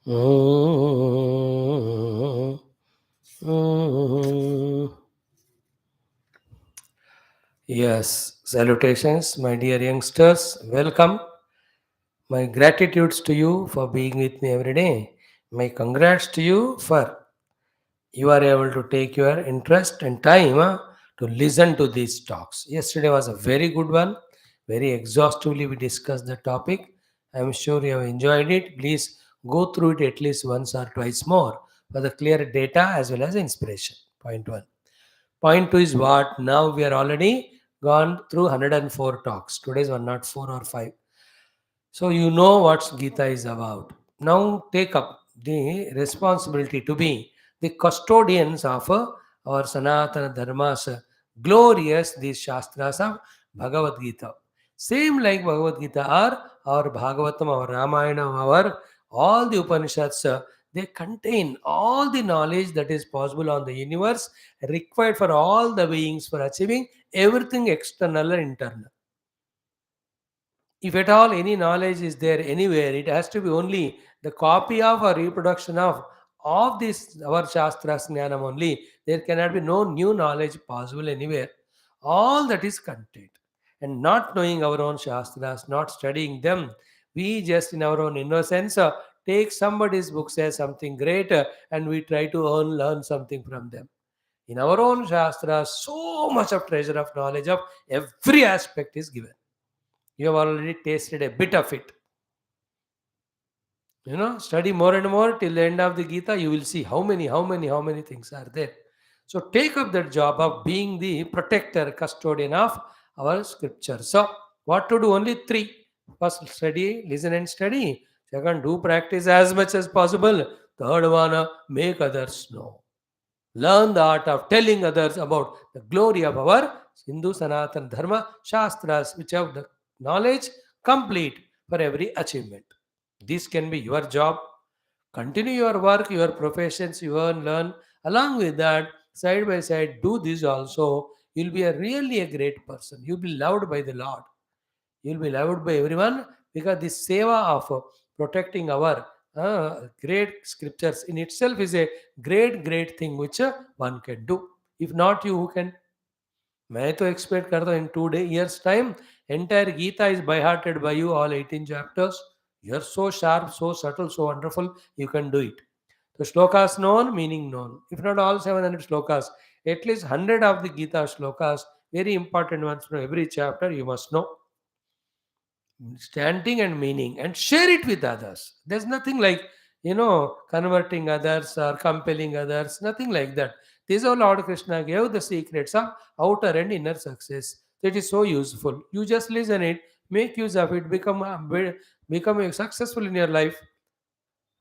Mm, mm. Yes, salutations, my dear youngsters. Welcome. My gratitudes to you for being with me every day. My congrats to you for you are able to take your interest and time to listen to these talks. Yesterday was a very good one. Very exhaustively we discussed the topic. I am sure you have enjoyed it. Please go through it at least once or twice more for the clear data as well as inspiration. Point one. Point two is what? Now we are already gone through 104 talks. Today's 104 or 5. So you know what Gita is about. Now take up the responsibility to be the custodians of our Sanatana Dharma's glorious these Shastras of Bhagavad Gita. Same like Bhagavad Gita are our Bhagavatam, our Ramayana, our all the Upanishads, they contain all the knowledge that is possible on the universe required for all the beings for achieving everything external and internal. If at all any knowledge is there anywhere, it has to be only the copy of or reproduction of this our shastras jnanam only. There cannot be no new knowledge possible anywhere. All that is contained. And not knowing our own shastras, not studying them, we just in our own innocence take somebody's books as something great, and we try to learn something from them. In our own shastras, so much of treasure of knowledge of every aspect is given. You have already tasted a bit of it. Study more and more till the end of the Gita. You will see how many things are there. So take up that job of being the protector, custodian of our scripture. So what to do? Only three. First, study, listen, and study. Second, do practice as much as possible. Third one, make others know. Learn the art of telling others about the glory of our Hindu Sanatana Dharma Shastras, which have the knowledge complete for every achievement. This can be your job. Continue your work, your professions, you learn. Along with that, side by side, do this also. You'll be really a great person. You'll be loved by the Lord. You'll be loved by everyone because this seva of protecting our great scriptures in itself is a great thing which one can do. If not you, who can? मैं तो expect करता हूँ in 2 years time entire Gita is by hearted by you, all 18 chapters. You're so sharp, so subtle, so wonderful, you can do it. So shlokas known, meaning known. If not all 700 shlokas, at least 100 of the Gita shlokas, very important ones from every chapter, you must know. Chanting and meaning, and share it with others. There's nothing like, converting others or compelling others, nothing like that. This is how Lord Krishna gave the secrets of outer and inner success. It is so useful. You just listen it, make use of it, become successful in your life.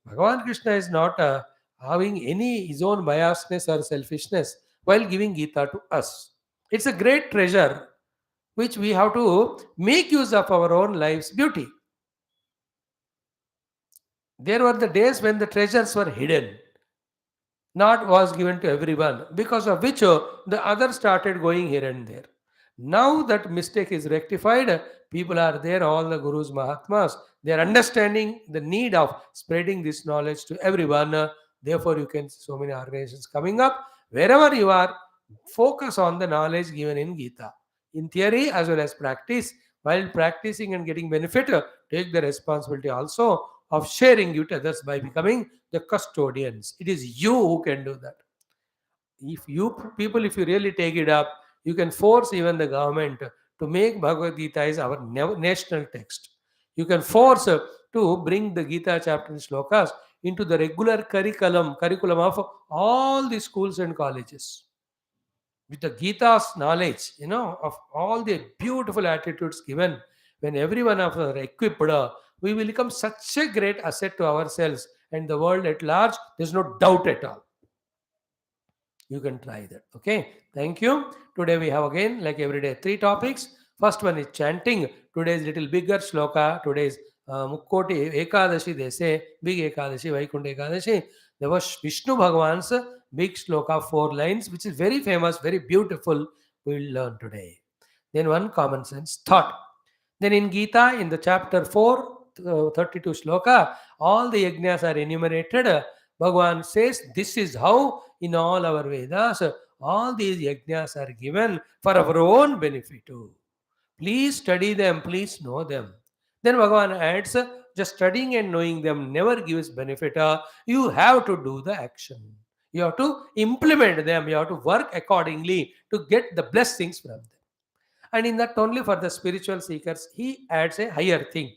Bhagavan Krishna is not having any his own biasness or selfishness while giving Gita to us. It's a great treasure which we have to make use of our own life's beauty. There were the days when the treasures were hidden, not was given to everyone, because of which the others started going here and there. Now that mistake is rectified, people are there, all the gurus, mahatmas, they are understanding the need of spreading this knowledge to everyone. Therefore, you can see so many organizations coming up. Wherever you are, focus on the knowledge given in Gita, in theory as well as practice. While practicing and getting benefit, take the responsibility also of sharing it to others by becoming the custodians. It is you who can do that. If you people, if you really take it up, you can force even the government to make Bhagavad Gita as our national text. You can force to bring the Gita chapter and shlokas into the regular curriculum of all the schools and colleges. With the Gita's knowledge, of all the beautiful attitudes given, when every one of us are equipped, we will become such a great asset to ourselves and the world at large. There's no doubt at all. You can try that. Okay. Thank you. Today we have again, like every day, three topics. First one is chanting. Today's little bigger shloka. Today's Mukkoti Ekadashi, they say, big Ekadashi, Vaikunta Ekadashi. There was Vishnu Bhagwan's big shloka, 4 lines, which is very famous, very beautiful. We will learn today. Then one common sense thought. Then in Gita, in the chapter 4, 32 shloka, all the yagnas are enumerated. Bhagavan says this is how in all our Vedas all these yagnas are given for our own benefit too. Please study them, please know them. Then Bhagavan adds, just studying and knowing them never gives benefit. You have to do the action. You have to implement them. You have to work accordingly to get the blessings from them. And in that only for the spiritual seekers, he adds a higher thing.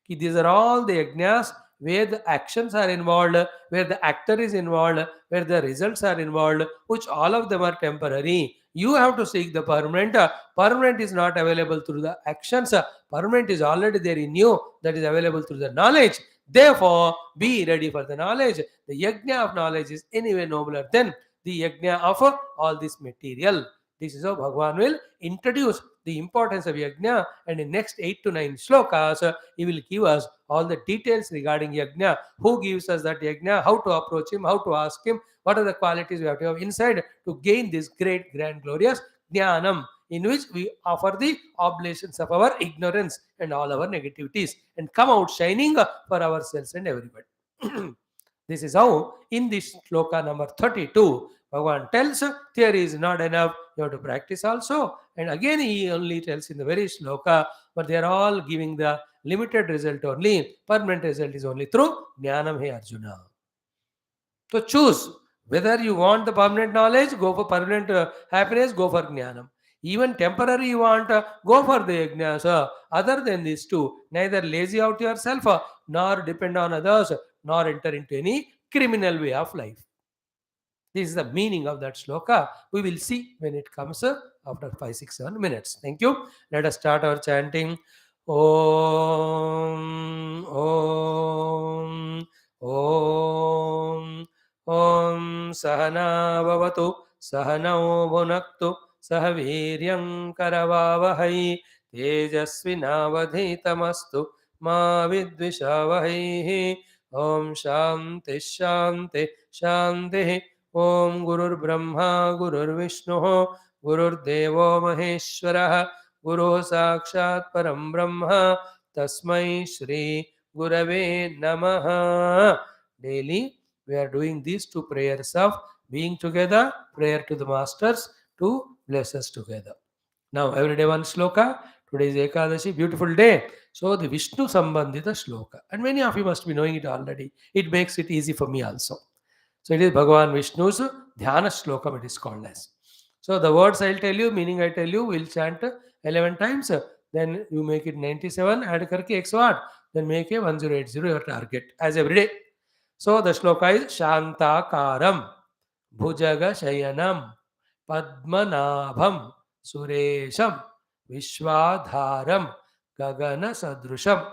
These are all the yajnas where the actions are involved, where the actor is involved, where the results are involved, which all of them are temporary. You have to seek the permanent. Permanent is not available through the actions. Permanent is already there in you, that is available through the knowledge. Therefore, be ready for the knowledge. The yajna of knowledge is anyway nobler than the yajna of all this material. This is how Bhagavan will introduce the importance of yajna, and in next 8 to 9 shlokas, he will give us all the details regarding yajna, who gives us that yajna, how to approach him, how to ask him, what are the qualities we have to have inside to gain this great, grand, glorious jnanam, in which we offer the oblations of our ignorance and all our negativities and come out shining for ourselves and everybody. This is how in this shloka number 32, Bhagavan tells theory is not enough, you have to practice also. And again, he only tells in the very shloka, but they are all giving the limited result only. Permanent result is only through Jnanam, He Arjuna. So choose whether you want the permanent knowledge, go for permanent happiness, go for Jnanam. Even temporary you want, go for the yajnas. Other than these two, neither lazy out yourself, nor depend on others, nor enter into any criminal way of life. This is the meaning of that shloka. We will see when it comes after 5, 6, 7 minutes. Thank you. Let us start our chanting. Om, Om, Om, Om Sahana Bhavatu, Sahanao Bhunaktu, Sahaviryam Karavavahai, Tejasvinavadhitamastu, Ma Vidvishavahai. Om Shanti Shanti Shanti. Om Gurur Brahma Gurur Vishnu Gurur Devo Maheshwara Guru Sakshat Param Brahma Tasmai Shri Gurave Namaha. Daily we are doing these two prayers of being together, prayer to the masters to bless us together. Now every day one shloka. Today is Ekadashi, beautiful day. So the Vishnu Sambandhita shloka. And many of you must be knowing it already. It makes it easy for me also. So it is Bhagavan Vishnu's Dhyana Shlokam, it is called as. So the words I'll tell you, meaning I tell you, we'll chant 11 times. Then you make it 97, add karke 108. Then make a 1080 your target as every day. So the shloka is Shantakaram Bhujaga Shayanam Padmanabham Suresham Vishwadharam Gagana Sadrusham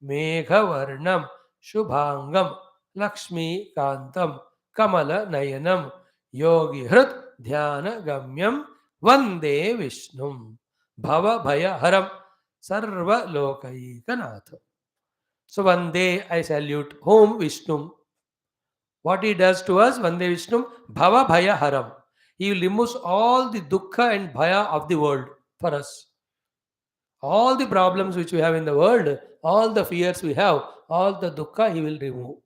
Meghavarnam Shubhangam Lakshmi Kantam Kamala Nayanam Yogi Hrit Dhyana Gamyam Vande Vishnum Bhava Bhaya Haram Sarva Lokaikanatham. So Vande, I salute whom? Vishnu. What he does to us, Vande Vishnum Bhava Bhaya Haram. He removes all the dukkha and bhaya of the world for us. All the problems which we have in the world, all the fears we have, all the dukkha he will remove.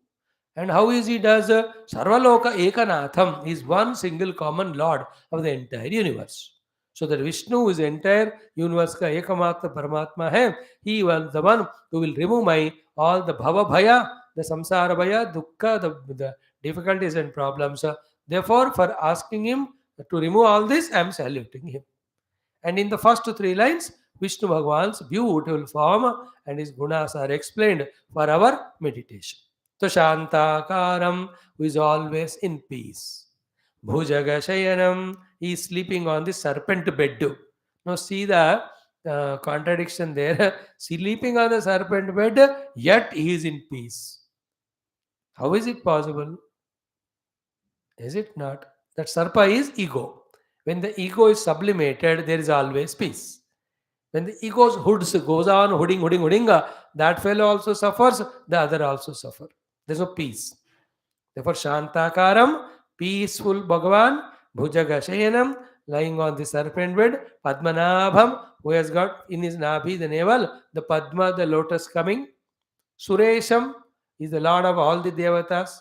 And how is he does? Sarvaloka Ekanatham is one single common Lord of the entire universe. So that Vishnu is the entire universe ka Ekamatra Paramatma hai. He was the one who will remove my all the bhava bhaya, the samsara bhaya, dukkha, the difficulties and problems. Therefore, for asking him to remove all this, I am saluting him. And in the first 3 lines, Vishnu Bhagavan's beautiful form and his gunas are explained for our meditation. So Shantakaram, who is always in peace. Bhujaga Shayanam, he is sleeping on the serpent bed. Now see the contradiction there. Sleeping on the serpent bed, yet he is in peace. How is it possible? Is it not? That sarpa is ego. When the ego is sublimated, there is always peace. When the ego's hoods goes on hooding, that fellow also suffers, the other also suffer. There's no peace. Therefore, Shantakaram, peaceful Bhagavan, Bhujaga Shayanam, lying on the serpent bed, Padmanabham, who has got in his Nabhi, the navel, the Padma, the lotus coming. Suresham is the Lord of all the Devatas.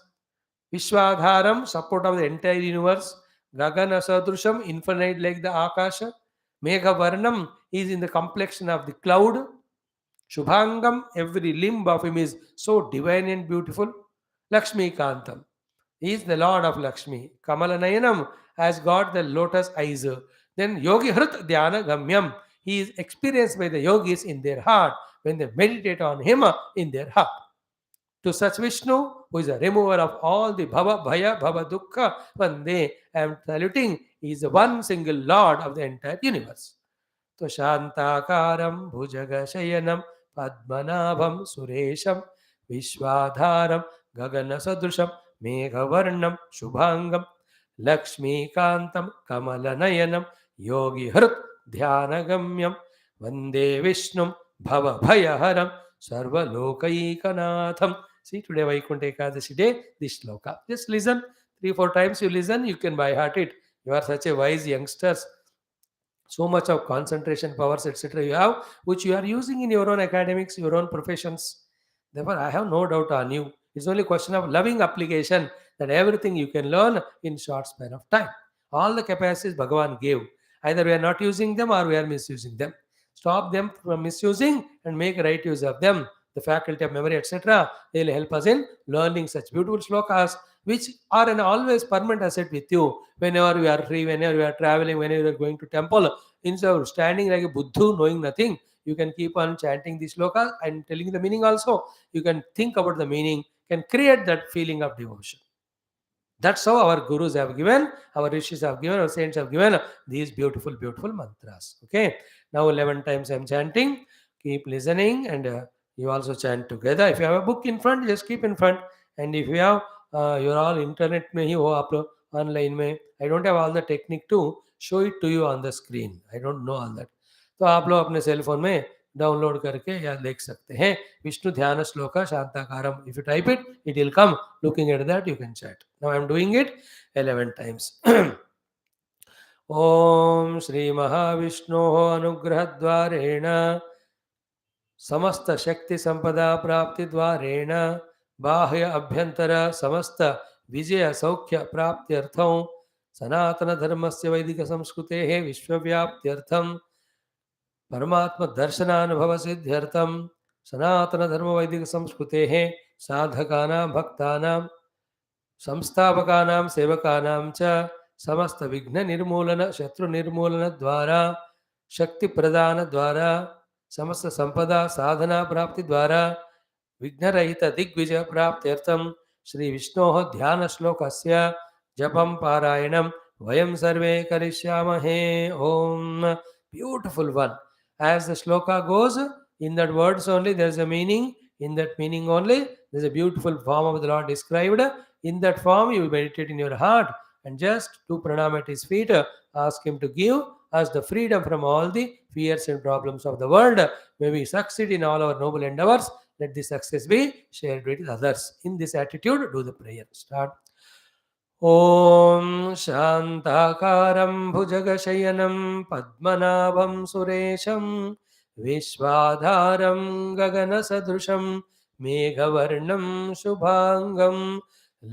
Vishwadharam, support of the entire universe. Gagana Sadrusham, infinite like the Akasha. Megha Varnam is in the complexion of the cloud. Shubhangam, every limb of him is so divine and beautiful. Lakshmi Kantam, he is the Lord of Lakshmi. Kamalanayanam has got the lotus eyes. Then Yogi Hrit Dhyana Gamyam, he is experienced by the yogis in their heart when they meditate on him in their heart. To such Vishnu, who is a remover of all the bhava, bhaya, bhava, dukkha, Vande, I am saluting, he is the one single Lord of the entire universe. To Shantakaram, Bhujagasayanam, Padmanabham, Suresham, Vishwadharam, Gagana Sadrusham, Meghavarnam, Shubhangam, Lakshmi Kantam, Kamalanayanam, Yogi Hrit, Dhyanagamyam, Vande Vishnum, Bhava Bhayaharam, Sarva Lokaikanaatham. See, today Vaikuntha Ekadasi day, this shloka. Just listen 3-4 times. You listen, you can by heart it. You are such a wise youngsters. So much of concentration powers, etc. you have, which you are using in your own academics, your own professions. Therefore, I have no doubt on you. It's only a question of loving application that everything you can learn in short span of time. All the capacities Bhagavan gave. Either we are not using them or we are misusing them. Stop them from misusing and make right use of them. The faculty of memory, etc. They will help us in learning such beautiful shlokas, which are an always permanent asset with you. Whenever you are free, whenever you are traveling, whenever you are going to temple, instead of standing like a buddhu knowing nothing, you can keep on chanting the sloka and telling the meaning also. You can think about the meaning, can create that feeling of devotion. That's how our gurus have given, our rishis have given, our saints have given these beautiful, beautiful mantras. Okay. Now 11 times I'm chanting. Keep listening and you also chant together. If you have a book in front, just keep in front. And if you have, you're all internet mein hi ho, aap log, online mein. I don't have all the technique to show it to you on the screen. I don't know all that. तो आप लोग अपने cell phone में download करके या देख सकते हैं विष्णु ध्यान shloka शांताकारम. If you type it, it will come. Looking at that, you can chat. Now I am doing it 11 times. ओम श्री महाविष्णो अनुग्रह द्वारेण समस्त शक्ति संपदा प्राप्ति द्वारेण बाह्य अभ्यंतर समस्त विजय सौख्य प्राप्त्यर्थं सनातन धर्मस्य वैदिक संस्कृतेः विश्वव्याप्त्यर्थं परमात्म दर्शनानुभव सिद्ध्यर्थं सनातन धर्म वैदिक संस्कृतेः साधकानां भक्तानां संस्थापकानां सेवकानां च समस्त विघ्न निर्मूलन शत्रु निर्मूलन द्वारा शक्ति प्रदान द्वारा समस्त संपदा साधना प्राप्ति द्वारा विघ्नरहित दिग्विजय प्राप्त्यर्थं श्री विष्णोः ध्यान श्लोकस्य जपं पारायणं वयं सर्वे करिष्यामहे. ओम. Beautiful one. As the shloka goes, in that words only there is a meaning. In that meaning only there is a beautiful form of the Lord described. In that form you meditate in your heart and just do pranam at his feet. Ask him to give us the freedom from all the fears and problems of the world. May we succeed in all our noble endeavors. Let this success be shared with others. In this attitude, do the prayer. Start. ॐ शान्ताकारं भुजगशयनं पद्मनाभं सुरेशं विश्वाधारं गगनसदृशं मेघवर्णं शुभाङ्गं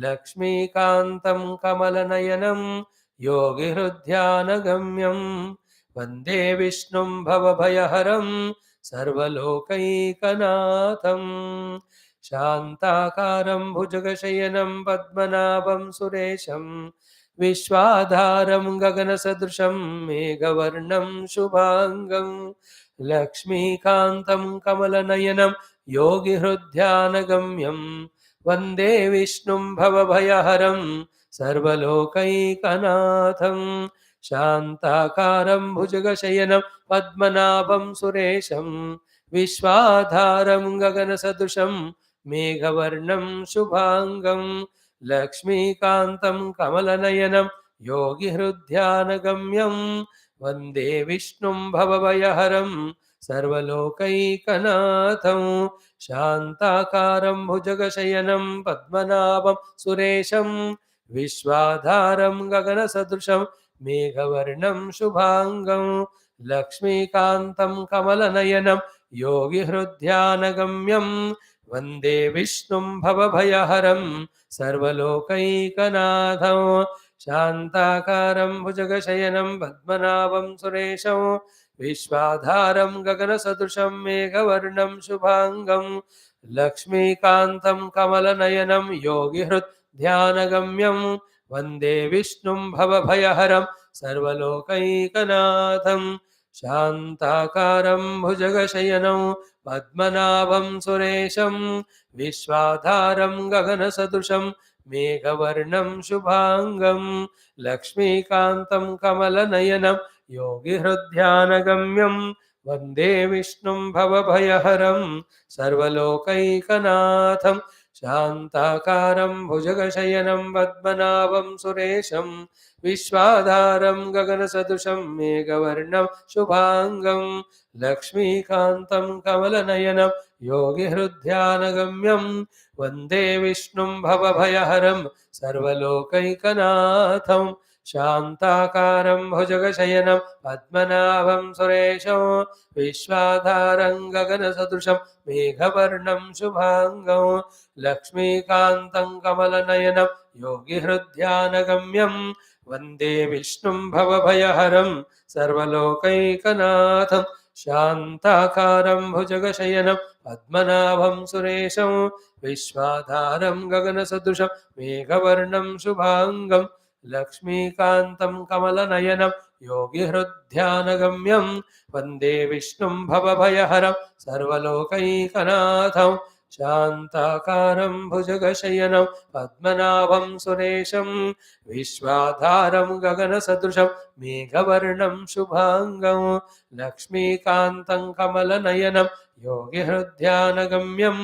लक्ष्मीकान्तं कमलनयनं योगिहृद्यानगम्यं वन्दे विष्णुं भवभयहरं सर्वलोकैकनाथं. शान्ताकारं भुजगशयनं पद्मनाभं सुरेशं विश्वाधारं गगनसदृशं मेघवर्णं शुभाङ्गं लक्ष्मीकान्तं कमलनयनं योगिहृद्यानगम्यं वन्दे विष्णुं भवभयहरं सर्वलोकैकनाथं. शान्ताकारं भुजगशयनं पद्मनाभं सुरेशं विश्वाधारं गगनसदृशं मेघवर्णं शुभाङ्गं लक्ष्मीकान्तं कमलनयनं योगिहृद्यानगम्यं वन्दे विष्णुं भवभयहरं सर्वलोकैकनाथं. शान्ताकारं भुजगशयनं पद्मनाभं सुरेशं विश्वाधारं गगनसदृशं मेघवर्णं शुभाङ्गं लक्ष्मीकान्तं कमलनयनं योगिहृद्यानगम्यं Vande Vishnum Bhavabhayaharam Sarvalokaikanatham Shantakaram Bhujagashayanam Padmanabam Suresham Vishwadharam Gaganasadrusham Meghavarnam Shubhangam Lakshmikantam Kamalanayanam Yogihrit Dhyanagamyam Vande Vishnum Bhavabhayaharam Sarvalokaikanatham Shantakaram Bhujagashayanam Padmanabam Suresham Vishwadharam Gaganasadrusham Meghavarnam Shubhangam Lakshmikantam Kamalanayanam Yogihruddhyanagamyam Vande Vishnum Bhavabhayaharam Sarvalokaikanatham Shantakaram Bhujagashayanam Padmanabam Suresham Vishwadharam Gaganasadrusham Meghavarnam Shubhangam Lakshmikantam Kamalanayanam Yogihruddhyanagamyam Vande Vishnum Bhavabhayaharam Sarvalokaikanatham Shantakaram Bhujagashayanam Padmanabham Suresham Vishwadharam Gaganasadrusham Meghavarnam Shubhangam Lakshmikantam Kamalanayanam Yogihruddhyanagamyam Vande Vishnum Bhavabhayaharam Sarvalokaikanatham Shantakaram Bhujagashayanam Padmanabham Suresham Vishwadharam Gaganasadrusham Meghavarnam Shubhangam Lakshmikantam Kamalanayanam Yogihruddhyanagamyam Vande Vishnum Bhavabhayaharam Sarvalokaikanatham Shantakaram Bhujagashayanam Padmanabham Suresham Vishwadharam Gaganasadrusham Meghavarnam Shubhangam Lakshmikantam Kamalanayanam Yogihruddhyanagamyam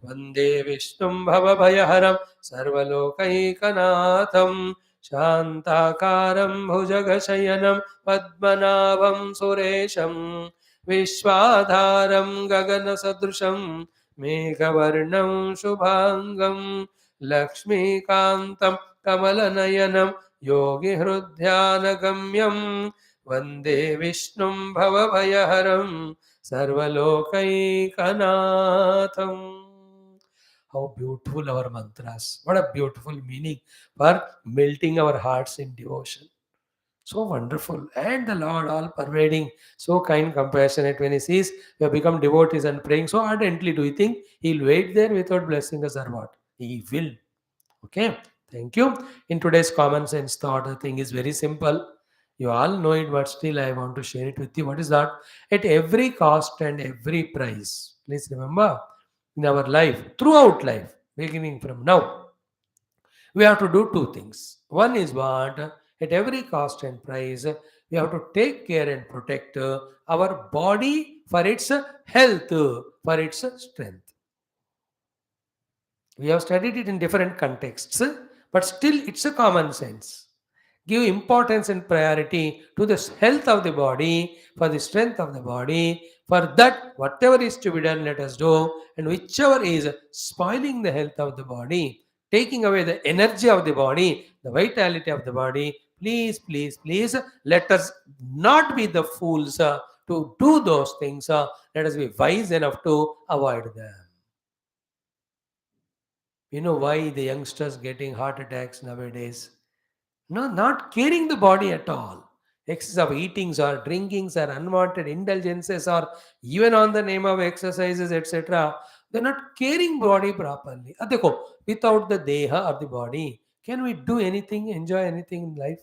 Vande Vishnum Bhavabhayaharam Sarvalokaikanatham Shantakaram Bhujagashayanam Padmanabham Suresham Vishwadharam Gaganasadrusham Meghavarnam Shubhangam Lakshmikantam Kamalanayanam Yogihruddhyanagamyam Vande Vishnum Bhavabhayaharam Sarvalokaikanatham. How beautiful our mantras. What a beautiful meaning for melting our hearts in devotion. So wonderful. And the Lord, all pervading, so kind, compassionate, when He sees we have become devotees and praying so ardently, do you think He'll wait there without blessing us or what? He will. Okay. Thank you. In today's common sense thought, the thing is very simple. You all know it, but still I want to share it with you. What is that? At every cost and every price. Please remember, in our life, throughout life, beginning from now, we have to do two things. One is what? At every cost and price, we have to take care and protect our body for its health, for its strength. We have studied it in different contexts, but still it's a common sense. Give importance and priority to the health of the body, for the strength of the body. For that, whatever is to be done, let us do. And whichever is spoiling the health of the body, taking away the energy of the body, the vitality of the body, please, please, please, let us not be the fools to do those things. Let us be wise enough to avoid them. You know why the youngsters getting heart attacks nowadays? No, not caring the body at all. Excess of eatings or drinkings or unwanted indulgences or even on the name of exercises, etc. They're not caring body properly. देखो, without the deha or the body, can we do anything, enjoy anything in life?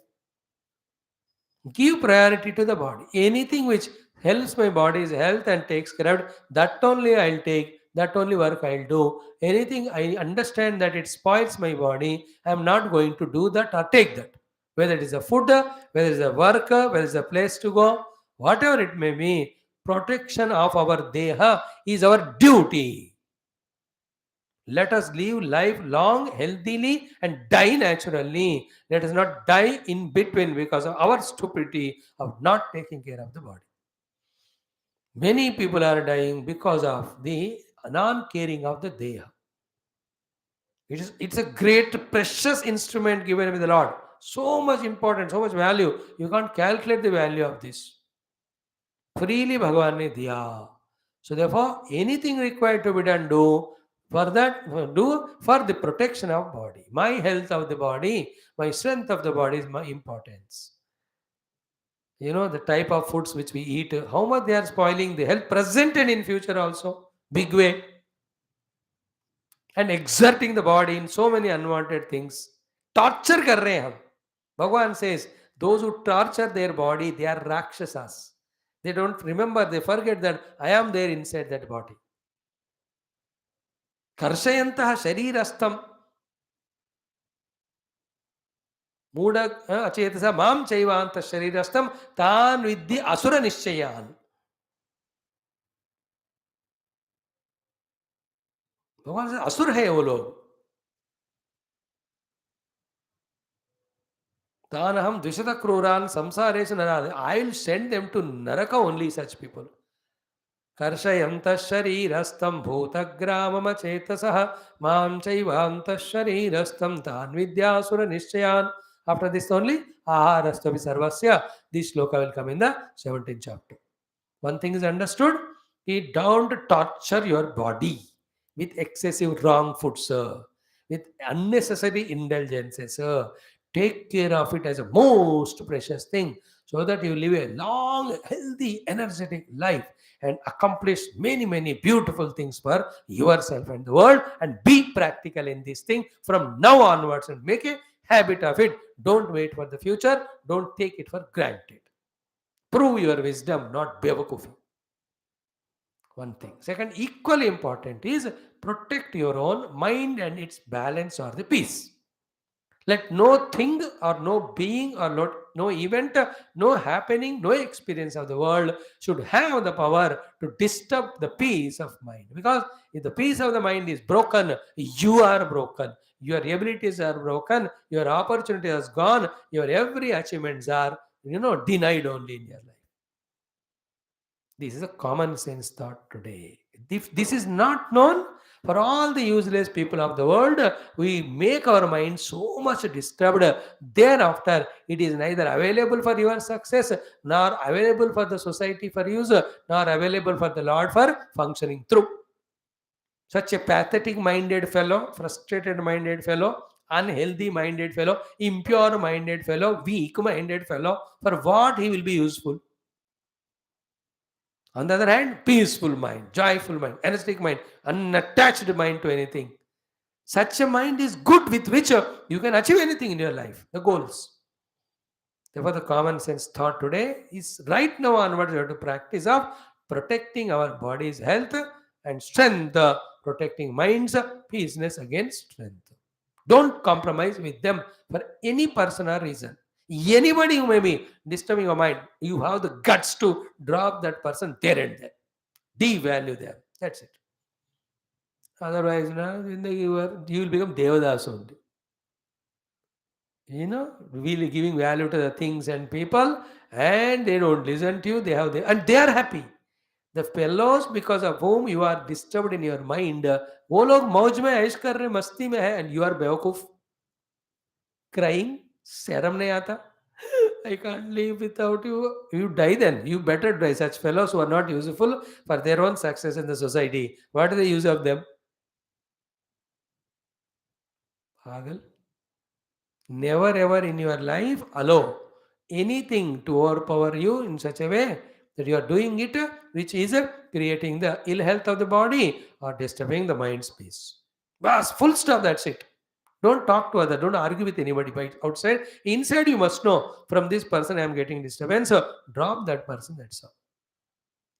Give priority to the body. Anything which helps my body's health and takes care of it, that only I'll take, that only work I'll do. Anything I understand that it spoils my body, I'm not going to do that or take that. Whether it is a food, whether it is a work, whether it is a place to go, whatever it may be, protection of our deha is our duty. Let us live life long, healthily, and die naturally. Let us not die in between because of our stupidity of not taking care of the body. Many people are dying because of the non-caring of the deha. It's a great, precious instrument given by the Lord. So much important, so much value. You can't calculate the value of this. Freely Bhagavan ne diya. So therefore, anything required to be done, do. For that, do for the protection of body. My health of the body, my strength of the body is my importance. The type of foods which we eat, how much they are spoiling the health present and in future also, big way, and exerting the body in so many unwanted things. Torture kar rahe hain hum. Bhagwan says, those who torture their body, they are rakshasas. They don't remember, they forget that I am there inside that body. Karshayantah sharirastham మూఢ అచేతస మాం చైవాంత శరీరస్థం తాన్ విద్ధి అసుర నిశ్చయాన్. भगवान से असुर है वो लोग. तान हम द्विशत क्रूरान संसारेषु नरान्. I will send them to naraka only, such people. कर्षयन्तः शरीरस्थं भूतग्राममचेतसः मां चैवान्तः शरीरस्थं तान् विद्यासुर निश्चयान्. After this only aharastavi sarvasya, this shloka will come in the 17th chapter. One thing is understood, you don't torture your body with excessive wrong foods, with unnecessary indulgences. Take care of it as a most precious thing so that you live a long, healthy, energetic life and accomplish many, many beautiful things for yourself and the world, and be practical in this thing from now onwards and make a habit of it. Don't wait for the future. Don't take it for granted. Prove your wisdom, not bevakufi. One thing. Second, equally important is protect your own mind and its balance or the peace. Let no thing or no being or no event, no happening, no experience of the world should have the power to disturb the peace of mind. Because if the peace of the mind is broken, you are broken. Your abilities are broken. Your opportunity has gone. Your every achievements are, denied only in your life. This is a common sense thought today. If this is not known, for all the useless people of the world, we make our mind so much disturbed. Thereafter, it is neither available for your success, nor available for the society for use, nor available for the Lord for functioning through. Such a pathetic minded fellow, frustrated minded fellow, unhealthy minded fellow, impure minded fellow, weak minded fellow, for what he will be useful? On the other hand, peaceful mind, joyful mind, energetic mind, unattached mind to anything. Such a mind is good with which you can achieve anything in your life, the goals. Therefore, the common sense thought today is right now onwards we have to practice of protecting our body's health and strength, protecting mind's peaceness against strength. Don't compromise with them for any person or reason. Anybody who may be disturbing your mind, you have the guts to drop that person there and then. Devalue them. That's it. Otherwise, you will become Devadas only. Really giving value to the things and people, and they don't listen to you. And they are happy. The fellows because of whom you are disturbed in your mind, वो लोग मौज में ऐश कर रहे, मस्ती में है, and you are बेवकूफ, crying, शर्म नहीं आता. I can't live without you. You die then. You better die. Such fellows who are not useful for their own success in the society. What is the use of them? Pagal. Never ever in your life allow anything to overpower you in such a way that you are doing it which is creating the ill health of the body or disturbing the mind's peace. Bas, full stop, that's it. Don't talk to others. Don't argue with anybody outside. Inside, you must know, from this person I am getting disturbance. So drop that person, that's all.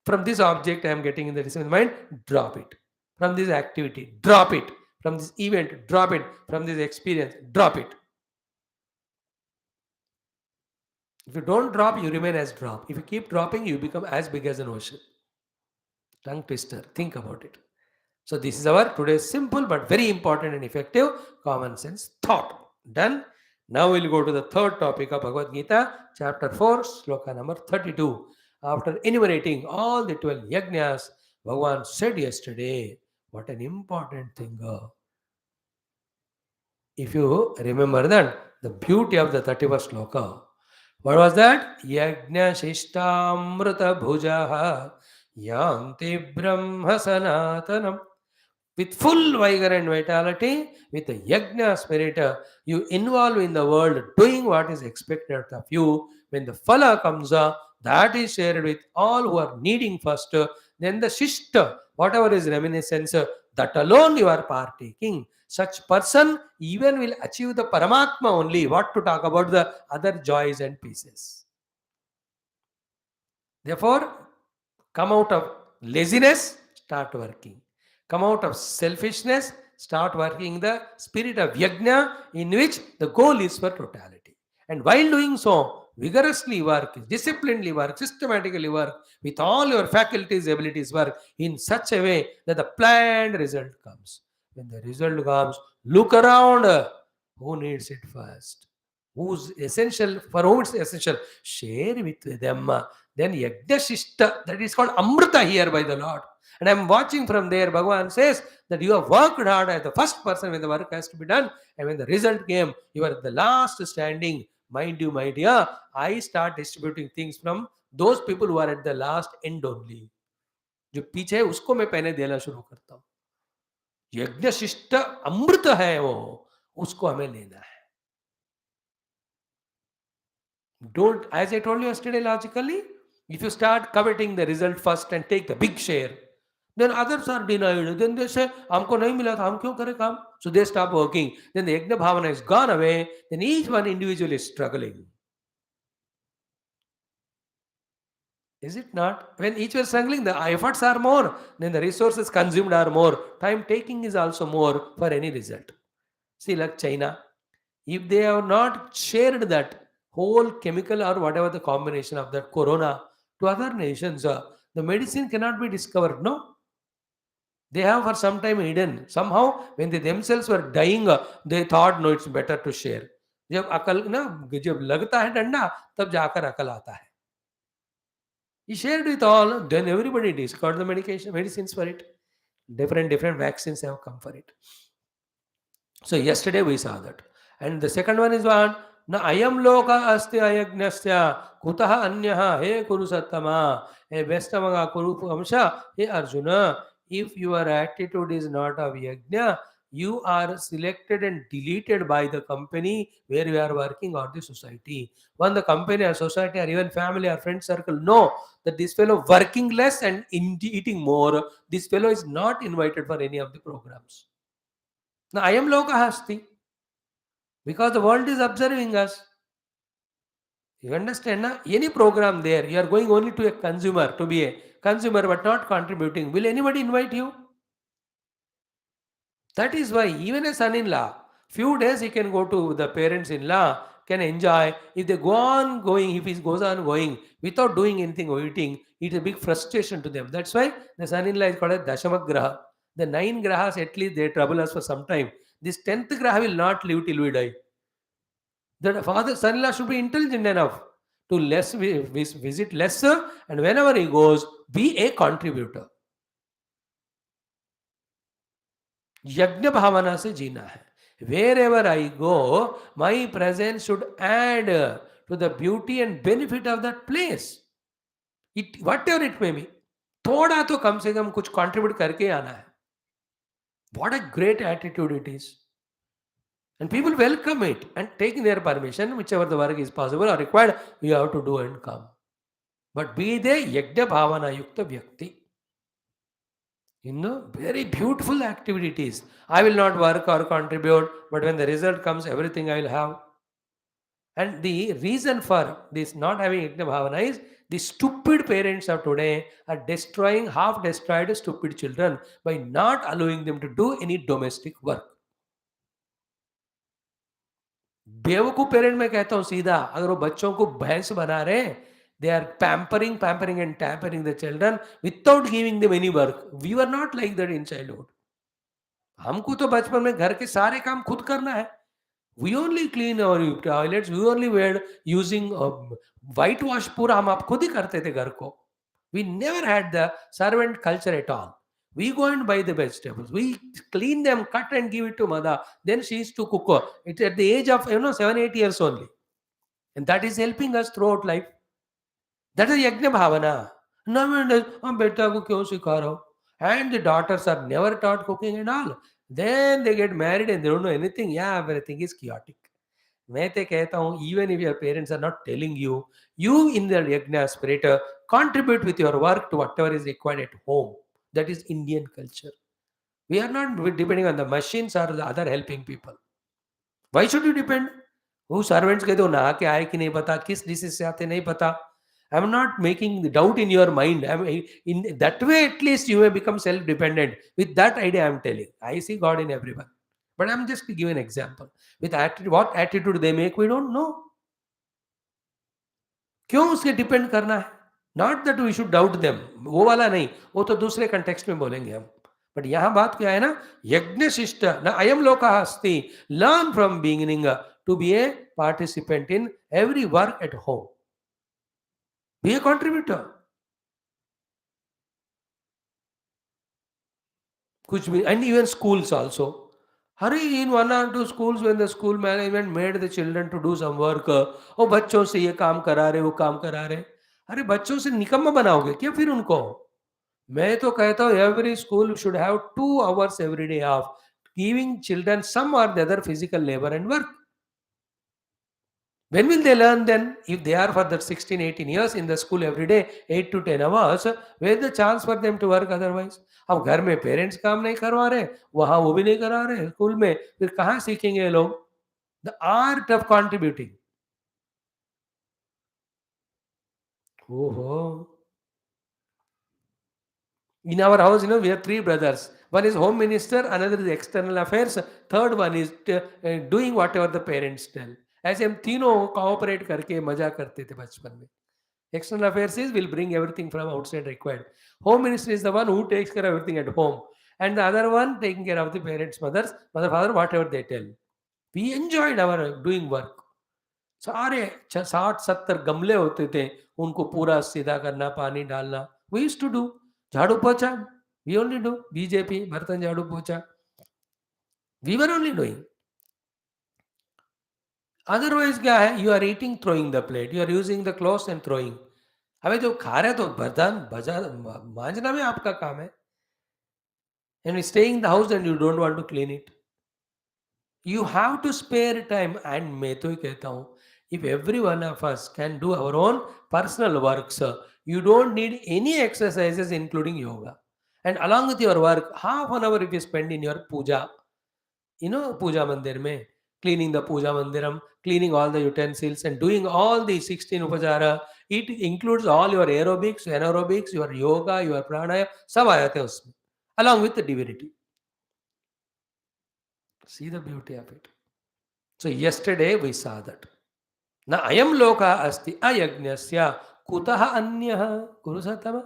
From this object I am getting in the disturbance mind, drop it. From this activity, drop it. From this event, drop it. From this experience, drop it. If you don't drop, you remain as drop. If you keep dropping, you become as big as an ocean. Tongue twister. Think about it. So this is our today's simple but very important and effective common sense thought. Done. Now we'll go to the third topic of Bhagavad Gita, chapter 4, shloka number 32. After enumerating all the 12 yagnas, Bhagavan said yesterday, what an important thing. If you remember that, the beauty of the 31st shloka, what was that? Yagna shishtamrita bhujaha yanti brahma sanatanam with full vigor and vitality, with a yagna spirit, you involve in the world doing what is expected of you. When the phala comes, that is shared with all who are needing first. Then the shishta, whatever is reminiscence, that alone you are partaking. Such person even will achieve the Paramatma only. What to talk about the other joys and peaces? Therefore, come out of laziness, start working. Come out of selfishness, start working the spirit of yagna, in which the goal is for totality. And while doing so, vigorously work, disciplinedly work, systematically work, with all your faculties, abilities, work in such a way that the planned result comes. When the result comes, look around. Who needs it first? Who's essential? For whom it's essential? Share with them. Then Yagna Shishta, that is called Amrita here by the Lord. And I'm watching from there, Bhagavan says that you have worked hard as the first person when the work has to be done. And when the result came, you are the last standing. Mind you, my dear, I start distributing things from those people who are at the last end only. जो पीछे है उसको मैं पहले देना शुरू करता हूँ. यज्ञ शिष्ट अमृत है वो, उसको हमें लेना है. Don't, as I told you yesterday, logically, if you start coveting the result first and take the big share, then others are denied. Then they say, हमको नहीं मिला था, हम क्यों करें काम? So they stop working. Then the yagna bhavana is gone away. Then each one individual is struggling. Is it not? When each one is struggling, the efforts are more. Then the resources consumed are more. Time taking is also more for any result. See, like China, if they have not shared that whole chemical or whatever the combination of that corona to other nations, the medicine cannot be discovered. No, they have for some time hidden. Somehow, when they themselves were dying, they thought, no, it's better to share. जब अकल ना जब लगता है डंडा तब जाकर अकल आता है. He shared with all, then everybody discovered the medicines for it. Different vaccines have come for it. So yesterday we saw that. And the second one is one, na ayam loka asti ayagnasya kutaha anyaha he kuru sattama he vestamaga kuru amsha he Arjuna. If your attitude is not of yajna, you are selected and deleted by the company where you are working or the society. When the company or society or even family or friend circle know that this fellow working less and eating more, this fellow is not invited for any of the programs. Now, I am loka hasti because the world is observing us. You understand? Na? Any program there, you are going only to a consumer, to be a consumer but not contributing. Will anybody invite you? That is why even a son-in-law, few days he can go to the parents-in-law, can enjoy. If they go on going, if he goes on going without doing anything or eating, it's a big frustration to them. That's why the son-in-law is called a Dashamagraha. The 9 grahas at least they trouble us for some time. This 10th graha will not live till we die. The father son-in-law should be intelligent enough to visit lesser, and whenever he goes, be a contributor. यज्ञ भावना से जीना है. Wherever I go, my presence should add to the beauty and benefit of that place. Whatever it may be, थोड़ा तो कम से कम कुछ contribute करके आना है. What a great attitude it is. And people welcome it and take their permission, whichever the work is possible or required, you have to do and come. But be the yajna bhavana yukta vyakti. Very beautiful activity it is. I will not work or contribute, but when the result comes, everything I will have. And the reason for this not having yajna bhavana is the stupid parents of today are destroying half destroyed stupid children by not allowing them to do any domestic work. बेवकूफ parent मैं कहता हूं सीधा, अगर वो बच्चों को भैंस बना रहे, they are pampering and tampering the children without giving them any work. We are not like that in childhood. हमको तो बचपन में घर के सारे काम खुद करना है. We only clean our toilets, we only were using white wash, पूरा हम आप खुद ही करते थे घर को. We never had the servant culture at all. We go and buy the vegetables. We clean them, cut and give it to mother. Then she is to cook. It's at the age of 7-8 years only, and that is helping us throughout life. That is yajna bhavana. Nowadays, बेटा को क्यों सिखा रहा हो? And the daughters are never taught cooking and all. Then they get married and they don't know anything. Yeah, everything is chaotic. मैं तो कहता हूँ, even if your parents are not telling you, you in the yagna spirit contribute with your work to whatever is required at home. That is Indian culture. We are not depending on the machines or the other helping people. Why should you depend? वो servants कहते हो नहा के आए कि नहीं पता, किस डिशेज से आते नहीं पता. I am not making the doubt in your mind. In that way, at least you may become self-dependent. With that idea, I am telling. I see God in everyone. But I am just giving an example. With what attitude they make, we don't know. क्यों उसके depend करना है? Not that we should doubt them, वो वाला नहीं, वो तो दूसरे कंटेक्स्ट में बोलेंगे हम. बट यहाँ बात क्या है ना, यज्ञ शिष्ट न अयम लोक अस्ति. Learn from beginning to be a participant in every work at home. Be a contributor. कुछ भी. And even schools also. हरे in 1 or 2 schools when the school management made the children to do some work, ओ बच्चों से ये काम करा रहे, वो काम करा रहे. अरे बच्चों से निकम्मा बनाओगे क्या फिर उनको? मैं तो कहता हूँ every school should have 2 hours every day of giving children some or the other physical labour and work. When will they learn then? If they are for the 16, 18 years in the school every day, 8 to 10 hours, where is the chance for them to work otherwise? अब घर में parents काम नहीं करवा रहे, वहां वो भी नहीं करा रहे स्कूल में, फिर कहाँ सीखेंगे ये लोग? The art of contributing. ओहो. In our house, we have 3 brothers. One is home minister, another is external affairs, third one is doing whatever the parents tell. ऐसे हम तीनों कोऑपरेट करके मजा करते थे बचपन में. External affairs is will bring everything from outside required. Home minister is the one who takes care of everything at home, and the other one taking care of the parents, mother, father, whatever they tell. We enjoyed our doing work. सारे 60-70 गमले होते थे, उनको पूरा सीधा करना, पानी डालना. We used to do. झाड़ू पोछा, we only do. बीजेपी, बर्तन झाड़ू पोछा, we were only doing. Otherwise क्या है, you are eating throwing the plate, you are using the clothes and throwing. अबे जो खा रहे तो बर्तन मांजना में आपका काम है. And staying the house and you don't want to clean it. You have to spare time. And मैं तो ही कहता हूँ, if every one of us can do our own personal works, you don't need any exercises including yoga. And along with your work, half an hour if you spend in your puja, puja mandir mein, cleaning the puja mandiram, cleaning all the utensils and doing all the 16 upachara. It includes all your aerobics, anaerobics, your yoga, your pranayama, सब आ जाते हैं उसमें, along with the divinity. See the beauty of it. So yesterday we saw that. न अयम लोका अस्ति अयज्ञस्य कुतः अन्यः कुरुसतम.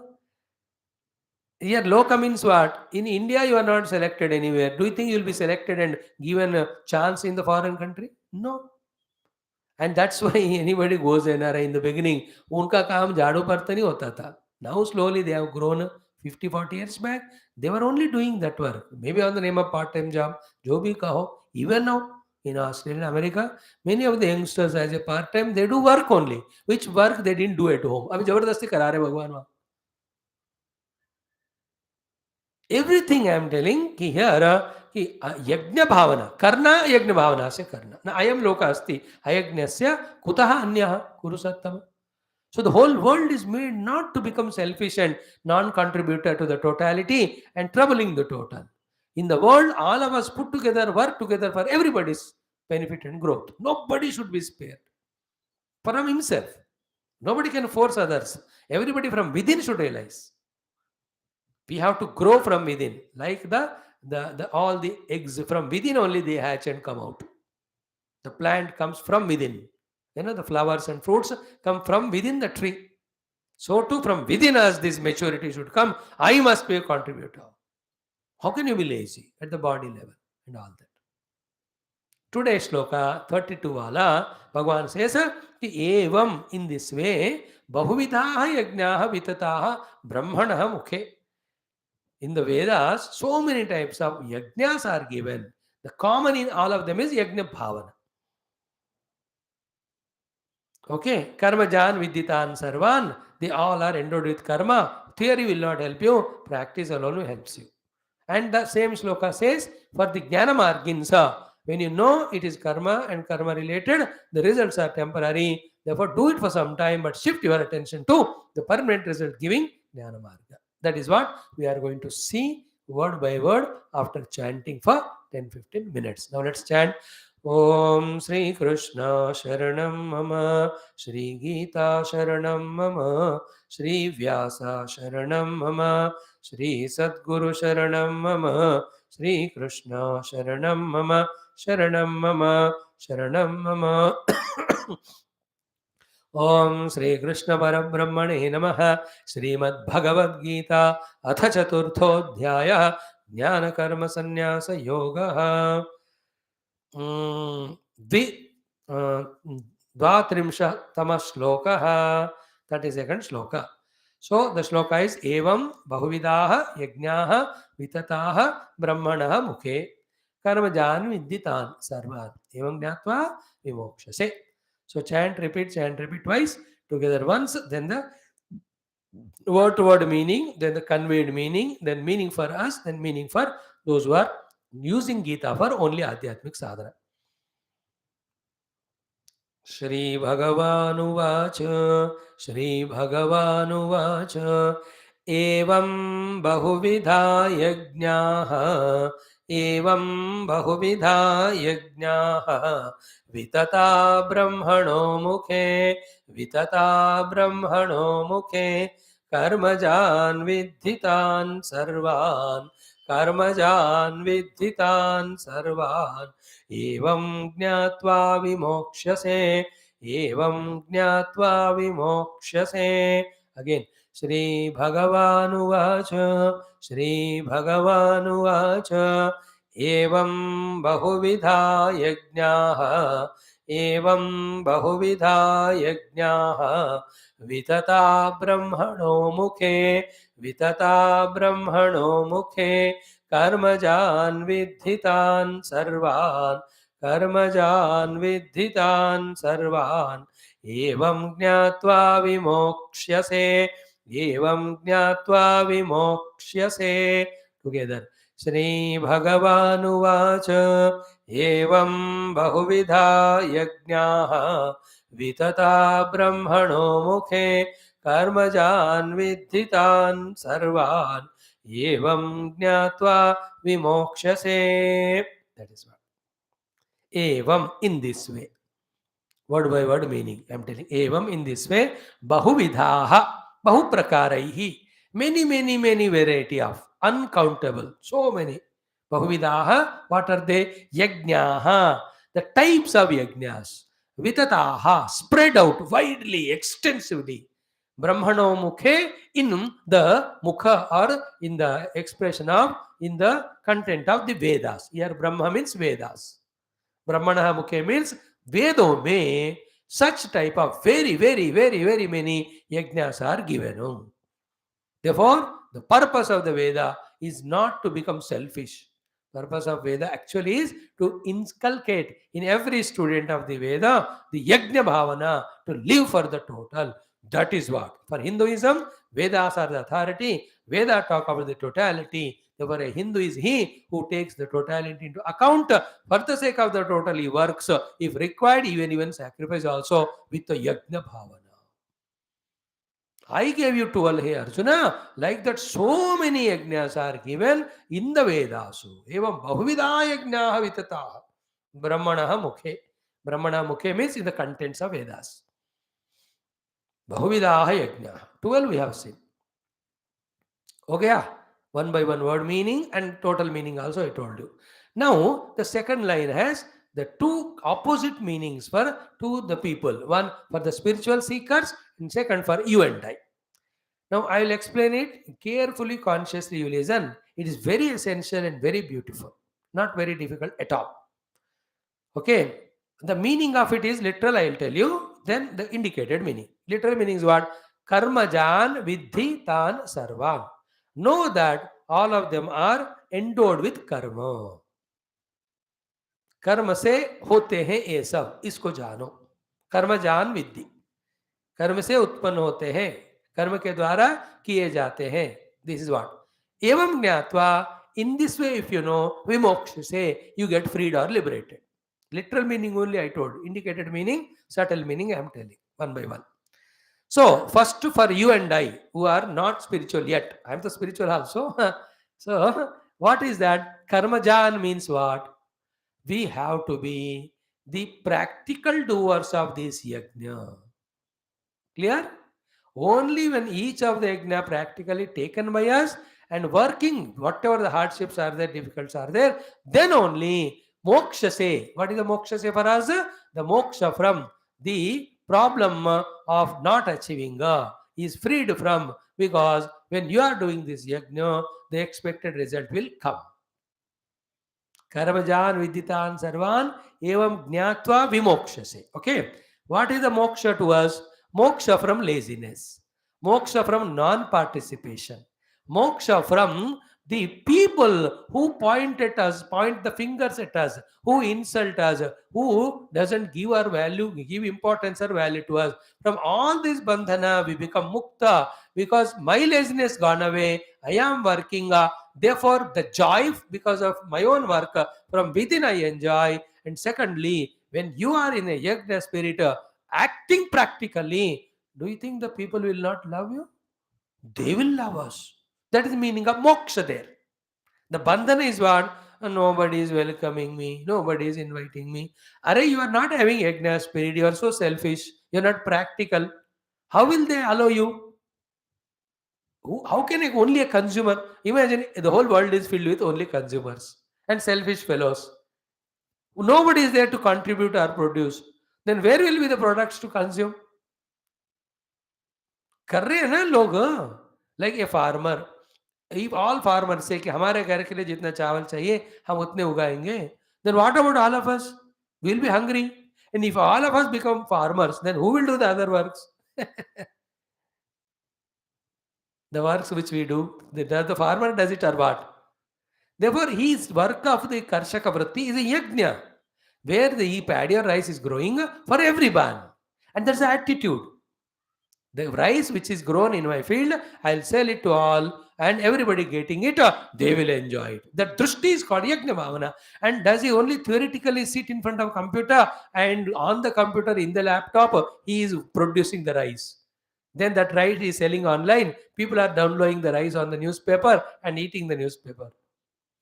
Here loka means what? In India you are not selected anywhere. Do you think you will be selected and given a chance in the foreign country? No. And that's why anybody goes NRI in the beginning, उनका काम झाड़ू बर्तन ही होता था. Now slowly they have grown. 50-40 years back they were only doing that work, maybe on the name of part-time job, जो भी कहो. Even now in Australia and America, many of the youngsters as a part-time they do work only, which work they didn't do at home. अभी जबरदस्ती करा रहे भगवान वहाँ. Everything I am telling कि हियर कि यज्ञ भावना करना, यज्ञ भावना से करना. न अयम लोक अस्ति अयज्ञस्य कुतः अन्यः कुरु सत्तम. So the whole world is made not to become selfish and non-contributor to the totality and troubling the total. In the world, all of us put together, work together for everybody's benefit and growth. Nobody should be spared from himself. Nobody can force others. Everybody from within should realize. We have to grow from within. Like the all the eggs from within only they hatch and come out. The plant comes from within. The flowers and fruits come from within the tree. So too from within us this maturity should come. I must be a contributor. How can you be lazy at the body level and all that? Today's shloka 32 wala, Bhagavan says कि एवं in this way बहुविधाः यज्ञाः वितताः ब्रह्मणः मुखे. In the Vedas, so many types of yajnas are given. The common in all of them is yajna bhavana. Okay, karmajan vidditan sarvan, they all are endowed with karma. Theory will not help you, practice alone helps you. And the same shloka says, for the jnana marginsa, when you know it is karma and karma related, the results are temporary. Therefore, do it for some time, but shift your attention to the permanent result giving jnana marga. That is what we are going to see word by word after chanting for 10-15 minutes. Now let's chant. Om Sri Krishna Sharanam Mama, Shri Geetha Sharanam Mama, Shri Vyasa Sharanam Mama, Shri Sadguru Sharanam Mama, Shri Krishna Sharanam Mama, Sharanam Mama, Sharanam Mama. Om Sri Krishna Parabrahmane Namaha, Srimad Bhagavad Gita, Atha Chaturthodhyaya, Jnana Karma Sannyasa Yoga. द्वि द्वात्रिंशत्तमः श्लोकः. That is second shloka. So the shloka is evam bahuvidaha yajnaha vitataha brahmanaha mukhe karmajan vidditan sarvan evam jnatva vimokshase. So chant repeat twice together once, then the word to word meaning, then the conveyed meaning, then meaning for us, then meaning for those who are using Gita for only Adhyatmic sadhana. श्रीभगवानुवाच श्रीभगवानुवाच एवं बहुविधा यज्ञाः एवं बहुविधा यज्ञाः वितता ब्रह्मणो मुखे वितता ब्रह्मणो मुखे कर्मजान् विद्धितान् सर्वान् कर्मजान् विद्धितान् सर्वान् एवं ज्ञात्वा विमोक्ष्यसे एवं ज्ञात्वा विमोक्ष्यसे. अगेन श्री भगवानुवाच श्री भगवानुवाच एवं बहुविधा यज्ञाः एवं बहुविधा यज्ञाः वितता ब्रह्मणो मुखे वितता ब्रह्मणो मुखे कर्मजान् विद्धितान् सर्वान् कर्मजान् विद्धितान् सर्वान् एवं ज्ञात्वा विमोक्ष्यसे एवं ज्ञात्वा विमोक्ष्यसे. टुगेदर श्री भगवानुवाच एवं बहुविधा यज्ञाः वितता ब्रह्मणो मुखे कर्मजान् विद्धितान् सर्वान् एवं ज्ञात्वा विमोक्ष्यसे. That is what. Evam, in this way. Word by word meaning. I am telling. Evam, in this way. Bahuvidhaha. Bahuprakaraihi. Many variety of. Uncountable. So many. Bahuvidhaha. What are they? Yajnaha. The types of yajnas. Vitataha. Spread out widely, extensively. Brahmano mukhe, in the mukha or in the expression of, in the content of the Vedas. Here Brahma means Vedas. Brahmana mukhe means Vedo mein such type of very many yajnas are given. Therefore, the purpose of the Veda is not to become selfish. Purpose of Veda actually is to inculcate in every student of the Veda the Yagna Bhavana, to live for the total. That is what. For Hinduism, Vedas are the authority. Veda talk about the totality. Therefore, a Hindu is he who takes the totality into account. For the sake of the total, he works. If required, even sacrifice also with the Yagna Bhavana. I gave you 12 here, Arjuna. Like that, so many yajnas are given in the Vedas. Evam bahuvida yajnaha vitataha. Brahmanaha mukhe. Brahmana mukhe means in the contents of Vedas. Bahuvidaha yajnaha. 12 we have seen. Okay, one by one word meaning and total meaning also I told you. Now, the second line has the two opposite meanings for to the people. One for the spiritual seekers and second for you and I. Now, I will explain it carefully, consciously. You listen. It is very essential and very beautiful. Not very difficult at all. Okay. The meaning of it is literal, I will tell you. Then the indicated meaning. Literal meaning is what? Karmajan vidhi tan sarvan. Know that all of them are endowed with karma. कर्म से होते हैं ये सब, इसको जानो. कर्म जान विद्धि. कर्म से उत्पन्न होते हैं, कर्म के द्वारा किए जाते हैं. दिस इज व्हाट एवं ज्ञात्वा. In this way, if you know vimoksha, say you get freed or liberated. Literal meaning only I told. Indicated meaning, subtle meaning I am telling one by one. So first for you and I who are not spiritual yet, I am the spiritual also. So what is that? Karmajan means what? We have to be the practical doers of this yajna. Clear? Only when each of the yajna practically taken by us and working, whatever the hardships are there, difficulties are there, then only moksha say. What is the moksha say for us? The moksha from the problem of not achieving is freed from, because when you are doing this yajna, the expected result will come. Karmajan viditan sarvan evam jnatva vimokshase. Okay. What is the moksha to us? Moksha from laziness. Moksha from non-participation. Moksha from the people who point at us, point the fingers at us, who insult us, who doesn't give our value, give importance or value to us. From all this bandhana, we become mukta because my laziness gone away. I am working. Therefore, the joy because of my own work from within I enjoy. And secondly, when you are in a yagna spirit, acting practically, do you think the people will not love you? They will love us. That is the meaning of moksha there. The bandhana is what? Nobody is welcoming me, nobody is inviting me. Are you are not having yagna spirit, you are so selfish, you are not practical. How will they allow you? How can only a consumer? Imagine the whole world is filled with only consumers and selfish fellows. Nobody is there to contribute or produce. Then where will be the products to consume? कर रहे हैं ना लोग. Like a farmer, if all farmer से कि हमारे घर के लिए जितना चावल चाहिए हम उतने उगाएंगे, then what about all of us? We'll be hungry. And if all of us become farmers, then who will do the other works? The works which we do, the farmer does it or what? Therefore, his work of the Karshaka Vritti is a yajna, where the paddy or rice is growing for everyone. And that's the attitude. The rice which is grown in my field, I'll sell it to all, and everybody getting it, they will enjoy it. That drishti is called yajna bhavana. And does he only theoretically sit in front of computer and on the computer in the laptop, he is producing the rice? Then that rice is selling online. People are downloading the rice on the newspaper and eating the newspaper.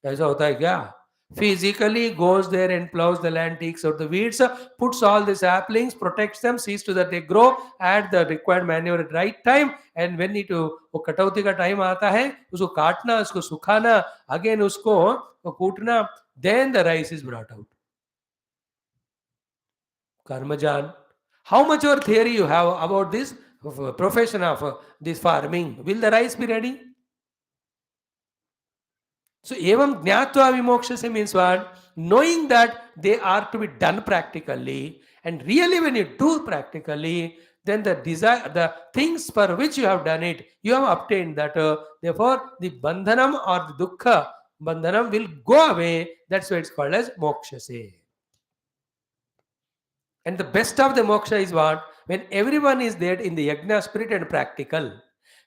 ऐसा होता है क्या? Physically goes there and plows the land, takes out the weeds, puts all the saplings, protects them, sees to that they grow, add the required manure at right time, and when it वो कटौती का time आता है, उसको काटना, उसको सुखाना, again उसको कूटना, then the rice is brought out. Karmajan, how much of theory you have about this profession of this farming? Will the rice be ready? So, evam jnatva vimokshase means what? Knowing that they are to be done practically, and really when you do practically, then the desire, the things for which you have done it, you have obtained that. Therefore, the bandhanam or the dukkha bandhanam will go away. That's why it's called as mokshase. And the best of the moksha is what? When everyone is there in the yagna spirit and practical.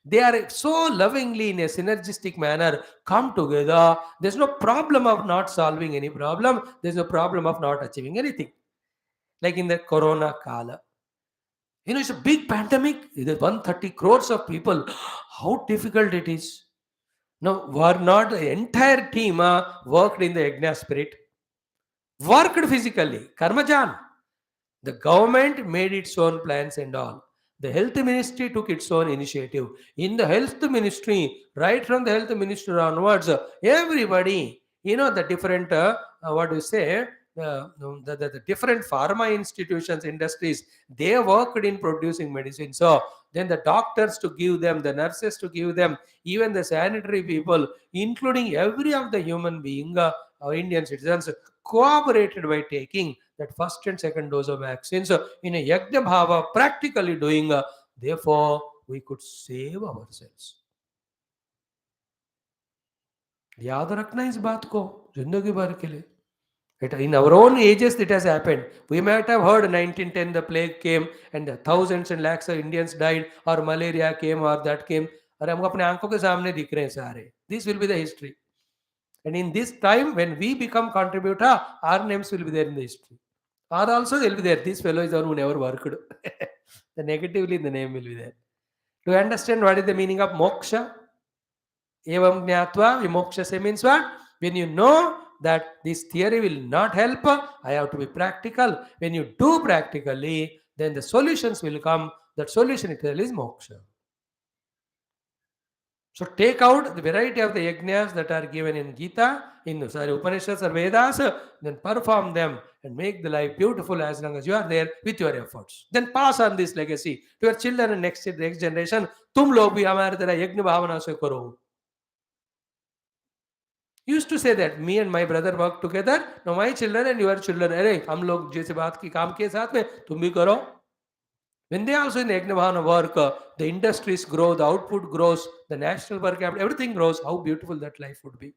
They are so lovingly in a synergistic manner come together. There's no problem of not solving any problem. There's no problem of not achieving anything. Like in the Corona Kala. It's a big pandemic. There's 130 crores of people. How difficult it is. No, were not the entire team worked in the Yagna spirit. Worked physically. Karmajan. The government made its own plans and all. The health ministry took its own initiative. In the health ministry, right from the health minister onwards, everybody, the different, what do you say, the different pharma institutions, industries, they worked in producing medicine. So then the doctors to give them, the nurses to give them, even the sanitary people, including every of the human being, Indian citizens, cooperated by taking that first and second dose of vaccines in a yagna bhava, practically doing. Therefore, we could save ourselves. याद रखना इस बात को जिंदगी भर के लिए. In our own ages, it has happened. We might have heard 1910 the plague came and thousands and lakhs of Indians died, or malaria came, or that came. अरे हमको अपने आंखों के सामने दिख रहे हैं सारे. This will be the history. And in this time, when we become contributor, our names will be there in the history. Or also they'll be there. This fellow is the one who never worked. The negatively the name will be there. To understand what is the meaning of moksha, evam jnatva vimokshase means what? When you know that this theory will not help, I have to be practical. When you do practically, then the solutions will come. That solution itself is moksha. So take out the variety of the yagnas that are given in Geetha, in Upanishads or Vedas, then perform them and make the life beautiful as long as you are there with your efforts. Then pass on this legacy to your children and next generation. तुम लोग भी हमारे तरह यज्ञ भावना से करो. Used to say that me and my brother work together. Now my children and your children, अरे हम लोग जैसे बात की काम के साथ में तुम भी करो. When they also in the Yagna Bhavana work, the industries grow, the output grows, the national per capita, everything grows. How beautiful that life would be.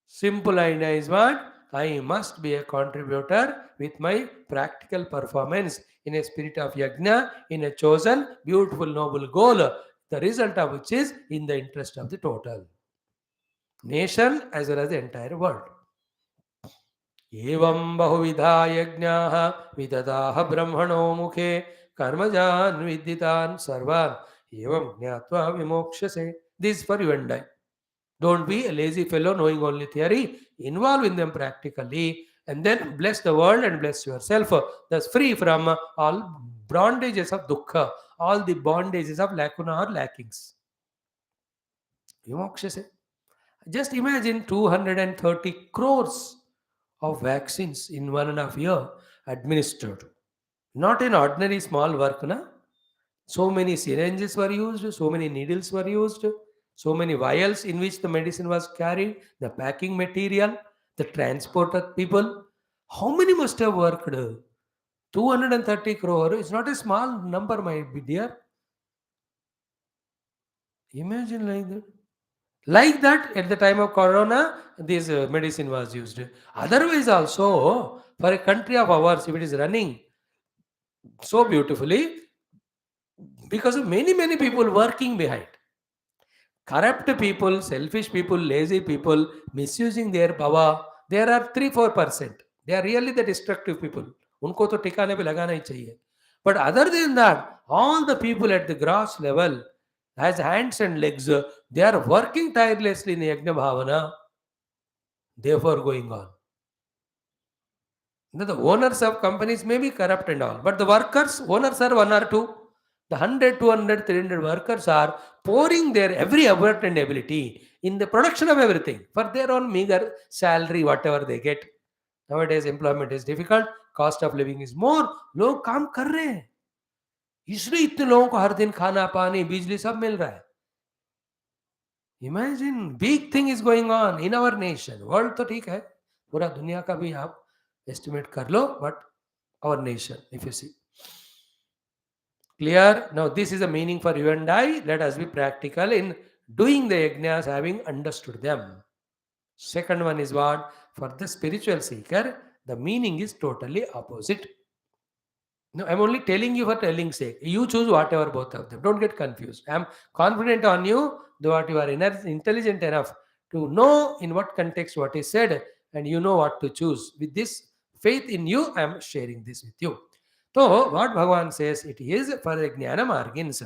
Simple idea is what? I must be a contributor with my practical performance in a spirit of Yagna, in a chosen, beautiful, noble goal, the result of which is in the interest of the total nation as well as the entire world. एवं बहुविधा यज्ञाः विदधाः ब्रह्मणो मुखे कर्मजान् विद्दितान् सर्वान् एवं ज्ञात्वा विमोक्ष्यसे. This for you and I. Don't be a lazy fellow knowing only theory. Involve in them practically and then bless the world and bless yourself. Thus free from all bondages of dukkha, all the bondages of lacuna or lackings. Vimokshase. Just imagine 230 crores of vaccines in 1.5 years administered. Not an ordinary small work, na? So many syringes were used, so many needles were used, so many vials in which the medicine was carried, the packing material, the transport of people. How many must have worked? 230 crore is not a small number, my dear. Imagine like that. Like that, at the time of Corona, this medicine was used. Otherwise, also, for a country of ours, if it is running so beautifully, because of many, many people working behind. Corrupt people, selfish people, lazy people, misusing their power, there are 3-4%. They are really the destructive people. उनको तो ठिकाने पे लगाना ही चाहिए. But other than that, all the people at the gross level, has hands and legs, they are working tirelessly in Yagna Bhavana, therefore going on. The owners of companies may be corrupt and all, but the workers, owners are 1 or 2. The 100, 200, 300 workers are pouring their every effort and ability in the production of everything for their own meager salary, whatever they get. Nowadays, employment is difficult, cost of living is more. लोग काम कर रहे हैं, इसलिए इतने लोगों को हर दिन खाना पानी बिजली सब मिल रहा है. Imagine, big thing is going on in our nation. World तो ठीक है, पूरा दुनिया का भी आप estimate कर लो, but our nation, if you see. Clear? Now this is the meaning for you and I. Let us be practical in doing the yajnas, having understood them. Second one is what? For the spiritual seeker, the meaning is totally opposite. No, I'm only telling you for telling sake. You choose whatever both of them. Don't get confused. I'm confident on you, though you are intelligent enough to know in what context what is said, and you know what to choose. With this faith in you, I'm sharing this with you. So, what Bhagavan says, it is for the Jnana Margins.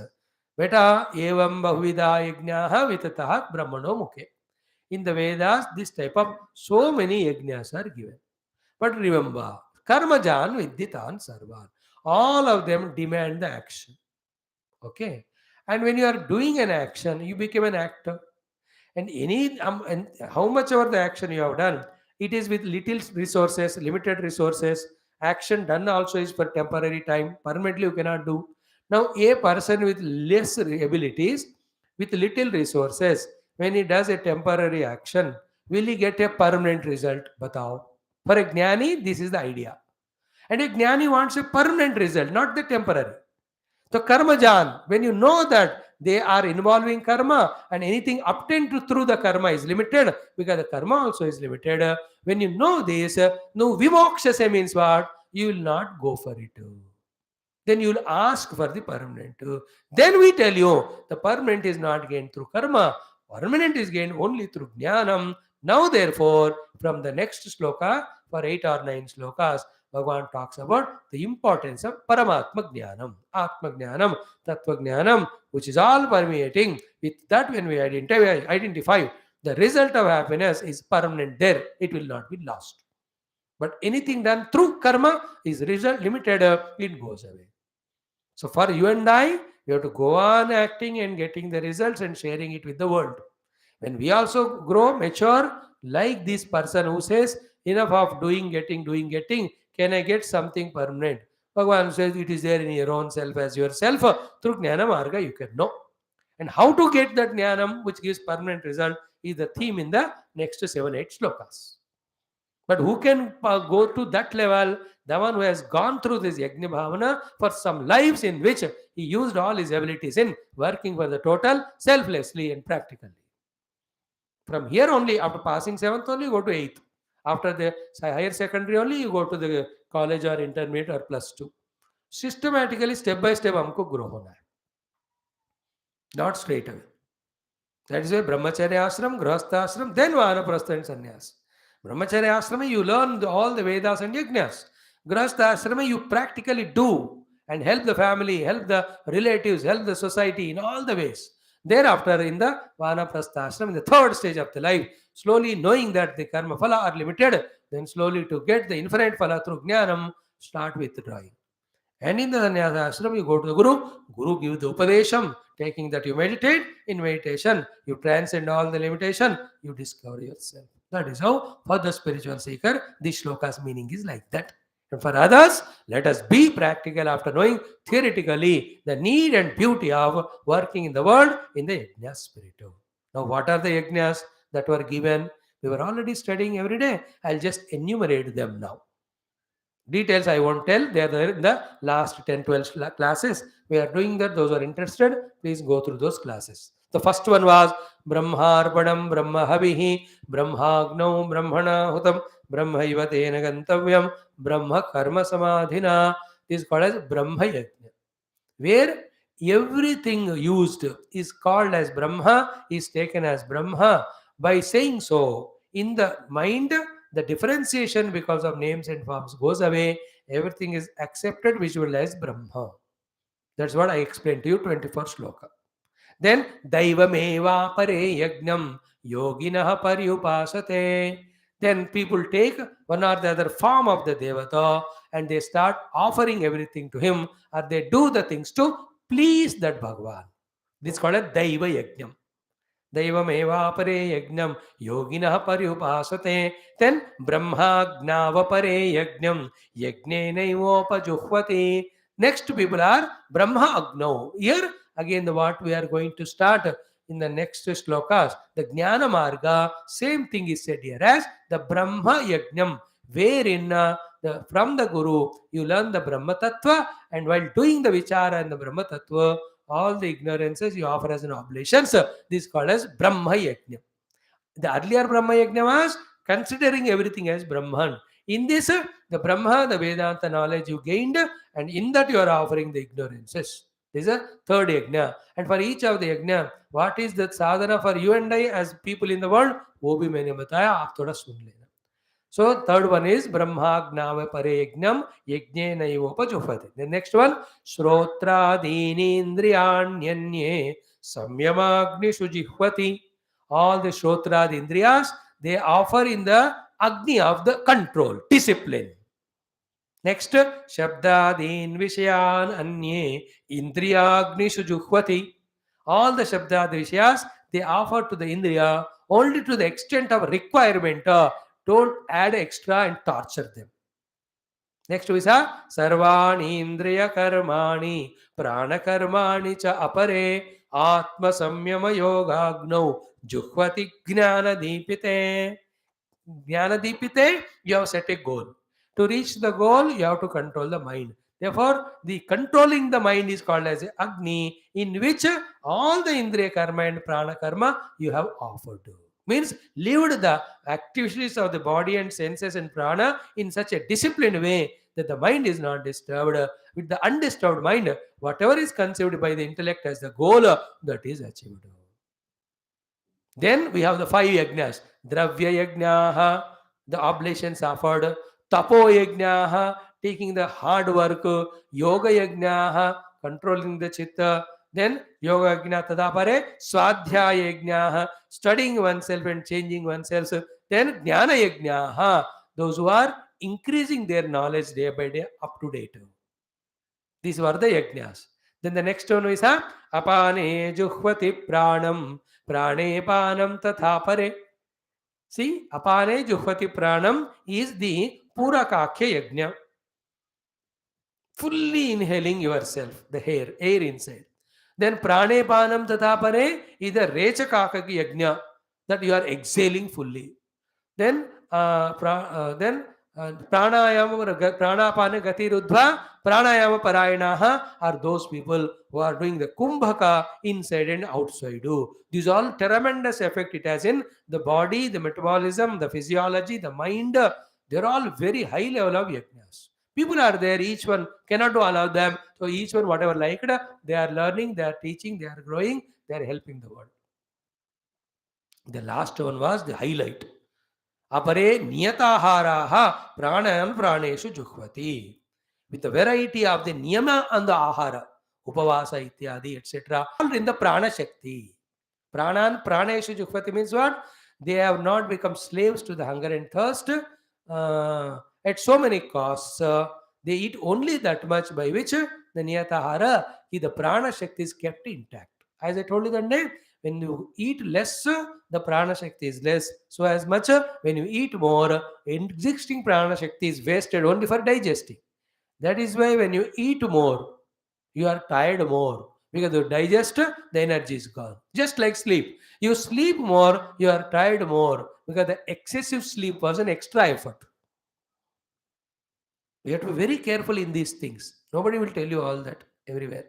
Beta evam bahuvida yajnaha vitatah brahmano mukhe. In the Vedas, this type of so many yajnas are given. But remember, karmajan vidditan sarvan. All of them demand the action. Okay? And when you are doing an action, you become an actor. And and how much ever the action you have done, it is with little resources, limited resources. Action done also is for temporary time. Permanently you cannot do. Now, a person with less abilities, with little resources, when he does a temporary action, will he get a permanent result? Batao. For a jnani, this is the idea. And a jnani wants a permanent result, not the temporary. So karmajan, when you know that They are involving karma, and anything obtained through the karma is limited, because the karma also is limited. When you know this, no vimokshase means what? You will not go for it. Then you will ask for the permanent. Then we tell you the permanent is not gained through karma, permanent is gained only through jnanam. Now, therefore, from the next sloka, for 8 or 9 slokas, Bhagavan talks about the importance of Paramatma Jnanam, Atma Jnanam, Tattva Jnanam, which is all permeating. With that, when we identify the result of happiness is permanent there, it will not be lost. But anything done through karma is result limited, it goes away. So for you and I, we have to go on acting and getting the results and sharing it with the world. When we also grow, mature, like this person who says, enough of doing, getting, can I get something permanent? Bhagavan says, it is there in your own self as yourself. Through Jnana Marga, you can know. And how to get that Jnanam, which gives permanent result, is the theme in the next 7-8 slokas. But who can go to that level? The one who has gone through this Yagna Bhavana for some lives in which he used all his abilities in working for the total selflessly and practically. From here only, after passing 7th only, you go to 8th. After the higher secondary only, you go to the college or intermediate or +2. Systematically, step by step, हमको grow होना है. Not straight away. That is why Brahmacharya ashram, Grahastha ashram, then Vanaprastha and Sannyas. Brahmacharya ashrama, you learn all the Vedas and Yagnas. Grahastha ashrama, you practically do and help the family, help the relatives, help the society in all the ways. Thereafter, in the Vanaprastha ashram, in the third stage of the life, slowly knowing that the karma phala are limited, then slowly to get the infinite phala through jnanam, start withdrawing. And in the sannyasa ashram, you go to the Guru. Guru gives the upadesham. Taking that, you meditate. In meditation, you transcend all the limitation. You discover yourself. That is how, for the spiritual seeker, this shloka's meaning is like that. And for others, let us be practical after knowing theoretically the need and beauty of working in the world in the yajna spirit. Now, what are the yajnas that were given? We were already studying every day. I'll just enumerate them now. Details I won't tell. They are there in the last 10-12 classes. We are doing that. Those who are interested, please go through those classes. The first one was Brahmarpanam Brahma Havihi Brahmagno Brahmana Hutam Brahmaiva Tena Gantavyam Brahma Karma Samadhina. This is called as Brahma Yajna, where everything used is called as Brahma, is taken as Brahma. By saying so, in the mind, the differentiation because of names and forms goes away. Everything is accepted, visualized Brahma. That's what I explained to you, 24th shloka. Then, Daivameva pare yagnam yoginaha paryupasate. Then people take one or the other form of the Devata and they start offering everything to him, or they do the things to please that Bhagavan. This is called a Daiva Yagnam. Daivameva pare yagnam yoginah paryupasate. Then Brahmagnava pare yagnam yajnenaivopajuhvati. Next people are Brahma Agno. Here again what we are going to start in the next shlokas. The Jnana Marga, same thing is said here as the Brahma Yajnam, wherein from the Guru you learn the Brahma Tattva, and while doing the Vichara and the Brahma Tattva, all the ignorances you offer as an oblation. So this is called as Brahma Yajna. The earlier Brahma Yajna was considering everything as Brahman. In this, the Brahma, the Vedanta knowledge you gained, and in that you are offering the ignorances. This is a third Yajna. And for each of the Yajna, what is the sadhana for you and I as people in the world? वो भी मैंने बताया, आप थोड़ा सुन लेना. So third one is Brahmagnava pare yagnam yajne naivopajufate. The next one, Shrotra dini indriyanyanye samyamagni sujihvati. All the Shrotra indriyas, they offer in the Agni of the control, discipline. Next, Shabdadin Vishayan Anye Indriyagni Sujuhvati. All the Shabdad Vishayas, they offer to the Indriya only to the extent of requirement. Don't add extra and torture them. Next is Sarvani Indriya Karmani Prana Karmani cha apare Atma Samyama Yogagno Juhvati Jnana Deepite. Jnana Deepite, you have set a goal. To reach the goal, you have to control the mind. Therefore, the controlling the mind is called as Agni, in which all the Indriya karma and Prana karma you have offered. Means lived the activities of the body and senses and prana in such a disciplined way that the mind is not disturbed. With the undisturbed mind, whatever is conceived by the intellect as the goal, that is achieved. Then we have the 5 yagnas. Dravya yagnaha, the oblations offered. Tapo yagnaha, taking the hard work. Yoga yagnaha, controlling the chitta. Then yoga yagna tadapare. Swadhyaya yagnaha, studying oneself and changing oneself. Then jnana yagnaha, those who are increasing their knowledge day by day up to date. These were the yajnas. Then the next one is apane juhvati pranam prane panam tatha pare. See, apane juhvati pranam is the purakakya yajna. Fully inhaling yourself, the air inside. Then prane panam tatha pare is the rechakakya yajna, that you are exhaling fully. Then pranayama pranapana gati rudhva pranayama parayanaha are those people who are doing the kumbhaka inside and outside. These all tremendous effect it has in the body, the metabolism, the physiology, the mind. They're all very high level of yajnas. People are there, each one cannot do all of them. So each one, whatever liked, they are learning, they are teaching, they are growing, they are helping the world. The last one was the highlight. Apare niyataharaha pranayam praneshu juhvati. With a variety of the niyama and the ahara, upavasa ityadi, etc. All in the prana shakti. Pranan praneshu juhvati means what? They have not become slaves to the hunger and thirst at so many costs. They eat only that much by which the niyatahara, the prana shakti is kept intact. As I told you that day, when you eat less, the prana shakti is less. So as much when you eat more, existing prana shakti is wasted only for digesting. That is why when you eat more, you are tired more, because you digest, the energy is gone. Just like sleep. You sleep more, you are tired more, because the excessive sleep was an extra effort. We have to be very careful in these things. Nobody will tell you all that everywhere.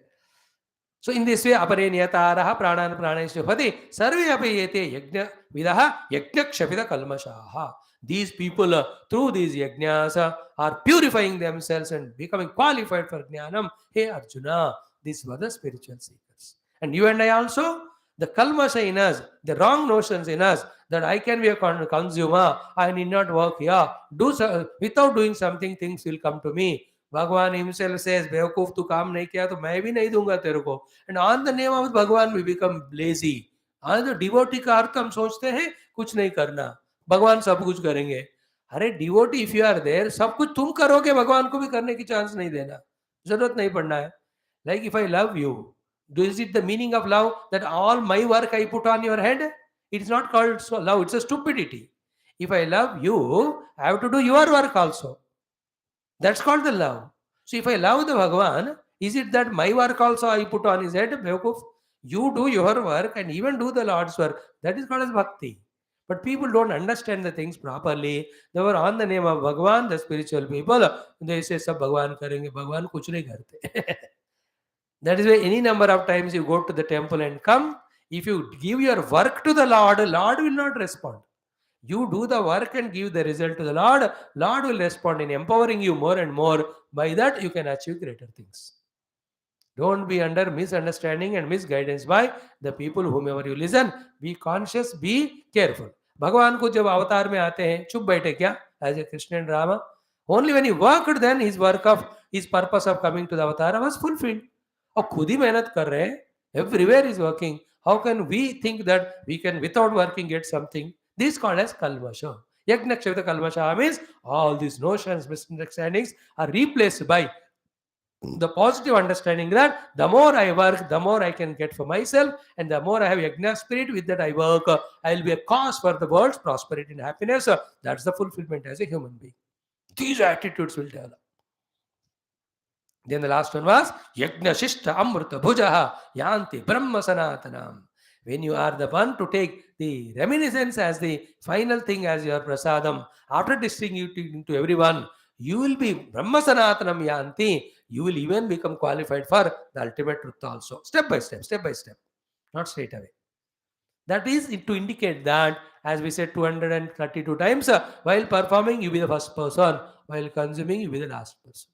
So in this way, apare niyataraha pranan praneshu hati sarve apayete yajna vidaha yajna kshapita kalmashaha. These people through these yajnas are purifying themselves and becoming qualified for jnanam. Hey Arjuna, these were the spiritual seekers. And you and I also, the kalmasha in us, the wrong notions in us, that I can be a consumer, I need not work here. Without doing something, things will come to me. Bhagavan himself says, बेवकूफ तू काम नहीं किया तो मैं भी नहीं दूंगा तेरे को. And on the name of Bhagavan we become lazy. आज तो डिवोटी का अर्थ हम सोचते हैं कुछ नहीं करना, भगवान सब कुछ करेंगे. अरे devotee, if you are there, सब कुछ तुम करोगे, भगवान को भी करने की चांस नहीं देना, जरूरत नहीं पड़ना है. Like if I love you, is it the meaning of love that all my work I put on your head? It is not called love, it's a stupidity. If I love you, I have to do your work also. That's called the love. So if I love the Bhagavan, is it that my work also I put on his head? You do your work and even do the Lord's work. That is called as bhakti. But people don't understand the things properly. They were on the name of Bhagavan, the spiritual people. They say, Sab Bhagavan karenge, Bhagavan kuch nahi karte. That is why any number of times you go to the temple and come, if you give your work to the Lord will not respond. You do the work and give the result to the Lord will respond in empowering you more and more. By that, you can achieve greater things. Don't be under misunderstanding and misguidance by the people whomever you listen. Be conscious, be careful. Bhagavan ko jab avatar mein aate hain, chup baithe kya? As a Krishna and Rama. Only when he worked, then his purpose of coming to the avatar was fulfilled. और खुद ही मेहनत कर रहे हैं, everywhere is working. How can we think that we can without working get something? This is called as kalmasha. Yagna kshapita kalmasha means all these notions, misunderstandings are replaced by the positive understanding that the more I work, the more I can get for myself, and the more I have yagna spirit, with that I work, I will be a cause for the world's prosperity and happiness. That's the fulfillment as a human being. These attitudes will develop. Then the last one was Yagna Shishta Amrita Bhujaha Yanti Brahma Sanatanam. When you are the one to take the reminiscence as the final thing as your prasadam, after distributing to everyone, you will be Brahma Sanatanam Yanti. you will even become qualified for the ultimate truth also. Step by step, not straight away. That is to indicate that, as we said 232 times, while performing, you be the first person, while consuming, you be the last person.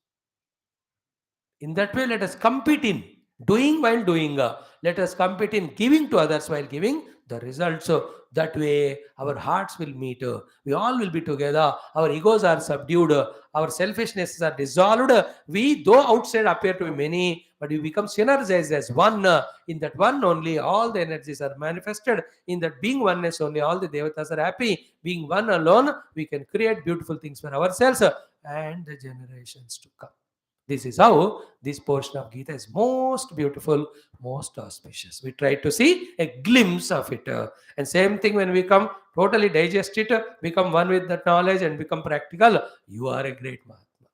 In that way, let us compete in doing while doing. Let us compete in giving to others while giving the results. So that way, our hearts will meet. We all will be together. Our egos are subdued. Our selfishnesses are dissolved. We, though outside, appear to be many, but we become synergized as one. In that one only, all the energies are manifested. In that being oneness only, all the devatas are happy. Being one alone, we can create beautiful things for ourselves and the generations to come. This is how this portion of Gita is most beautiful, most auspicious. We try to see a glimpse of it. And same thing when we come, totally digest it, become one with that knowledge and become practical. You are a great Mahatma.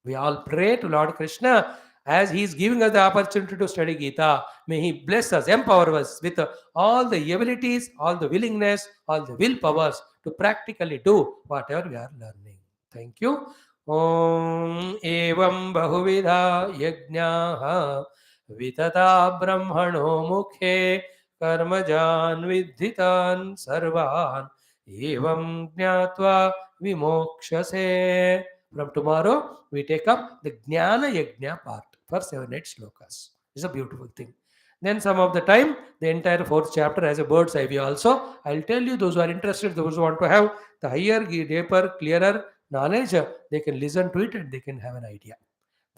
We all pray to Lord Krishna as He is giving us the opportunity to study Gita. May He bless us, empower us with all the abilities, all the willingness, all the willpowers to practically do whatever we are learning. Thank you. ॐ एवं बहुविधा यज्ञाः वितता ब्रह्मणो मुखे कर्मजान् विद्धितान् सर्वान् एवं ज्ञात्वा विमोक्षसे. From tomorrow, we take up the Jnana Yajna part for 7-8 shlokas. It's a beautiful thing. Then some of the time, the entire 4th chapter as a bird's eye view also. I'll tell you, those who are interested, those who want to have the higher, deeper, clearer knowledge, they can listen to it and they can have an idea.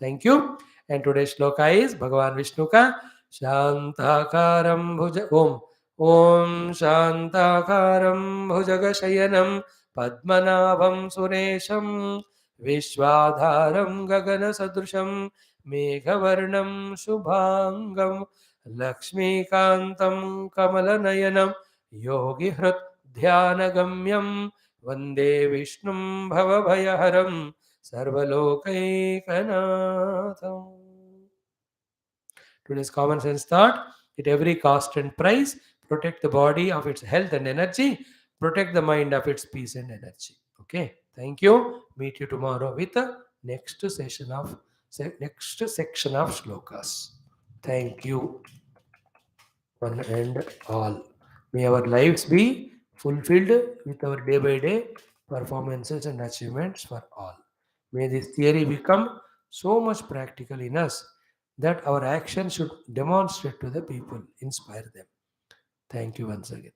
Thank you. And today's shloka is Bhagavan Vishnu ka Shantakaram Bhuja Om Shantakaram Bhujagasayanam Padmanabham Suresham Vishwadharam Gagana Sadrusham Meghavarnam Shubhangam Lakshmikantam Kamalanayanam Yogi Hrit Dhyanagamyam Vande Vishnum Bhavabhayaharam Sarvalokaikanaatham. Today's common sense thought: at every cost and price, protect the body of its health and energy, protect the mind of its peace and energy. Okay, thank you. Meet you tomorrow with the next section of shlokas. Thank you, one and all. May our lives be fulfilled with our day by day performances and achievements for all. May this theory become so much practical in us that our action should demonstrate to the people, inspire them. Thank you once again.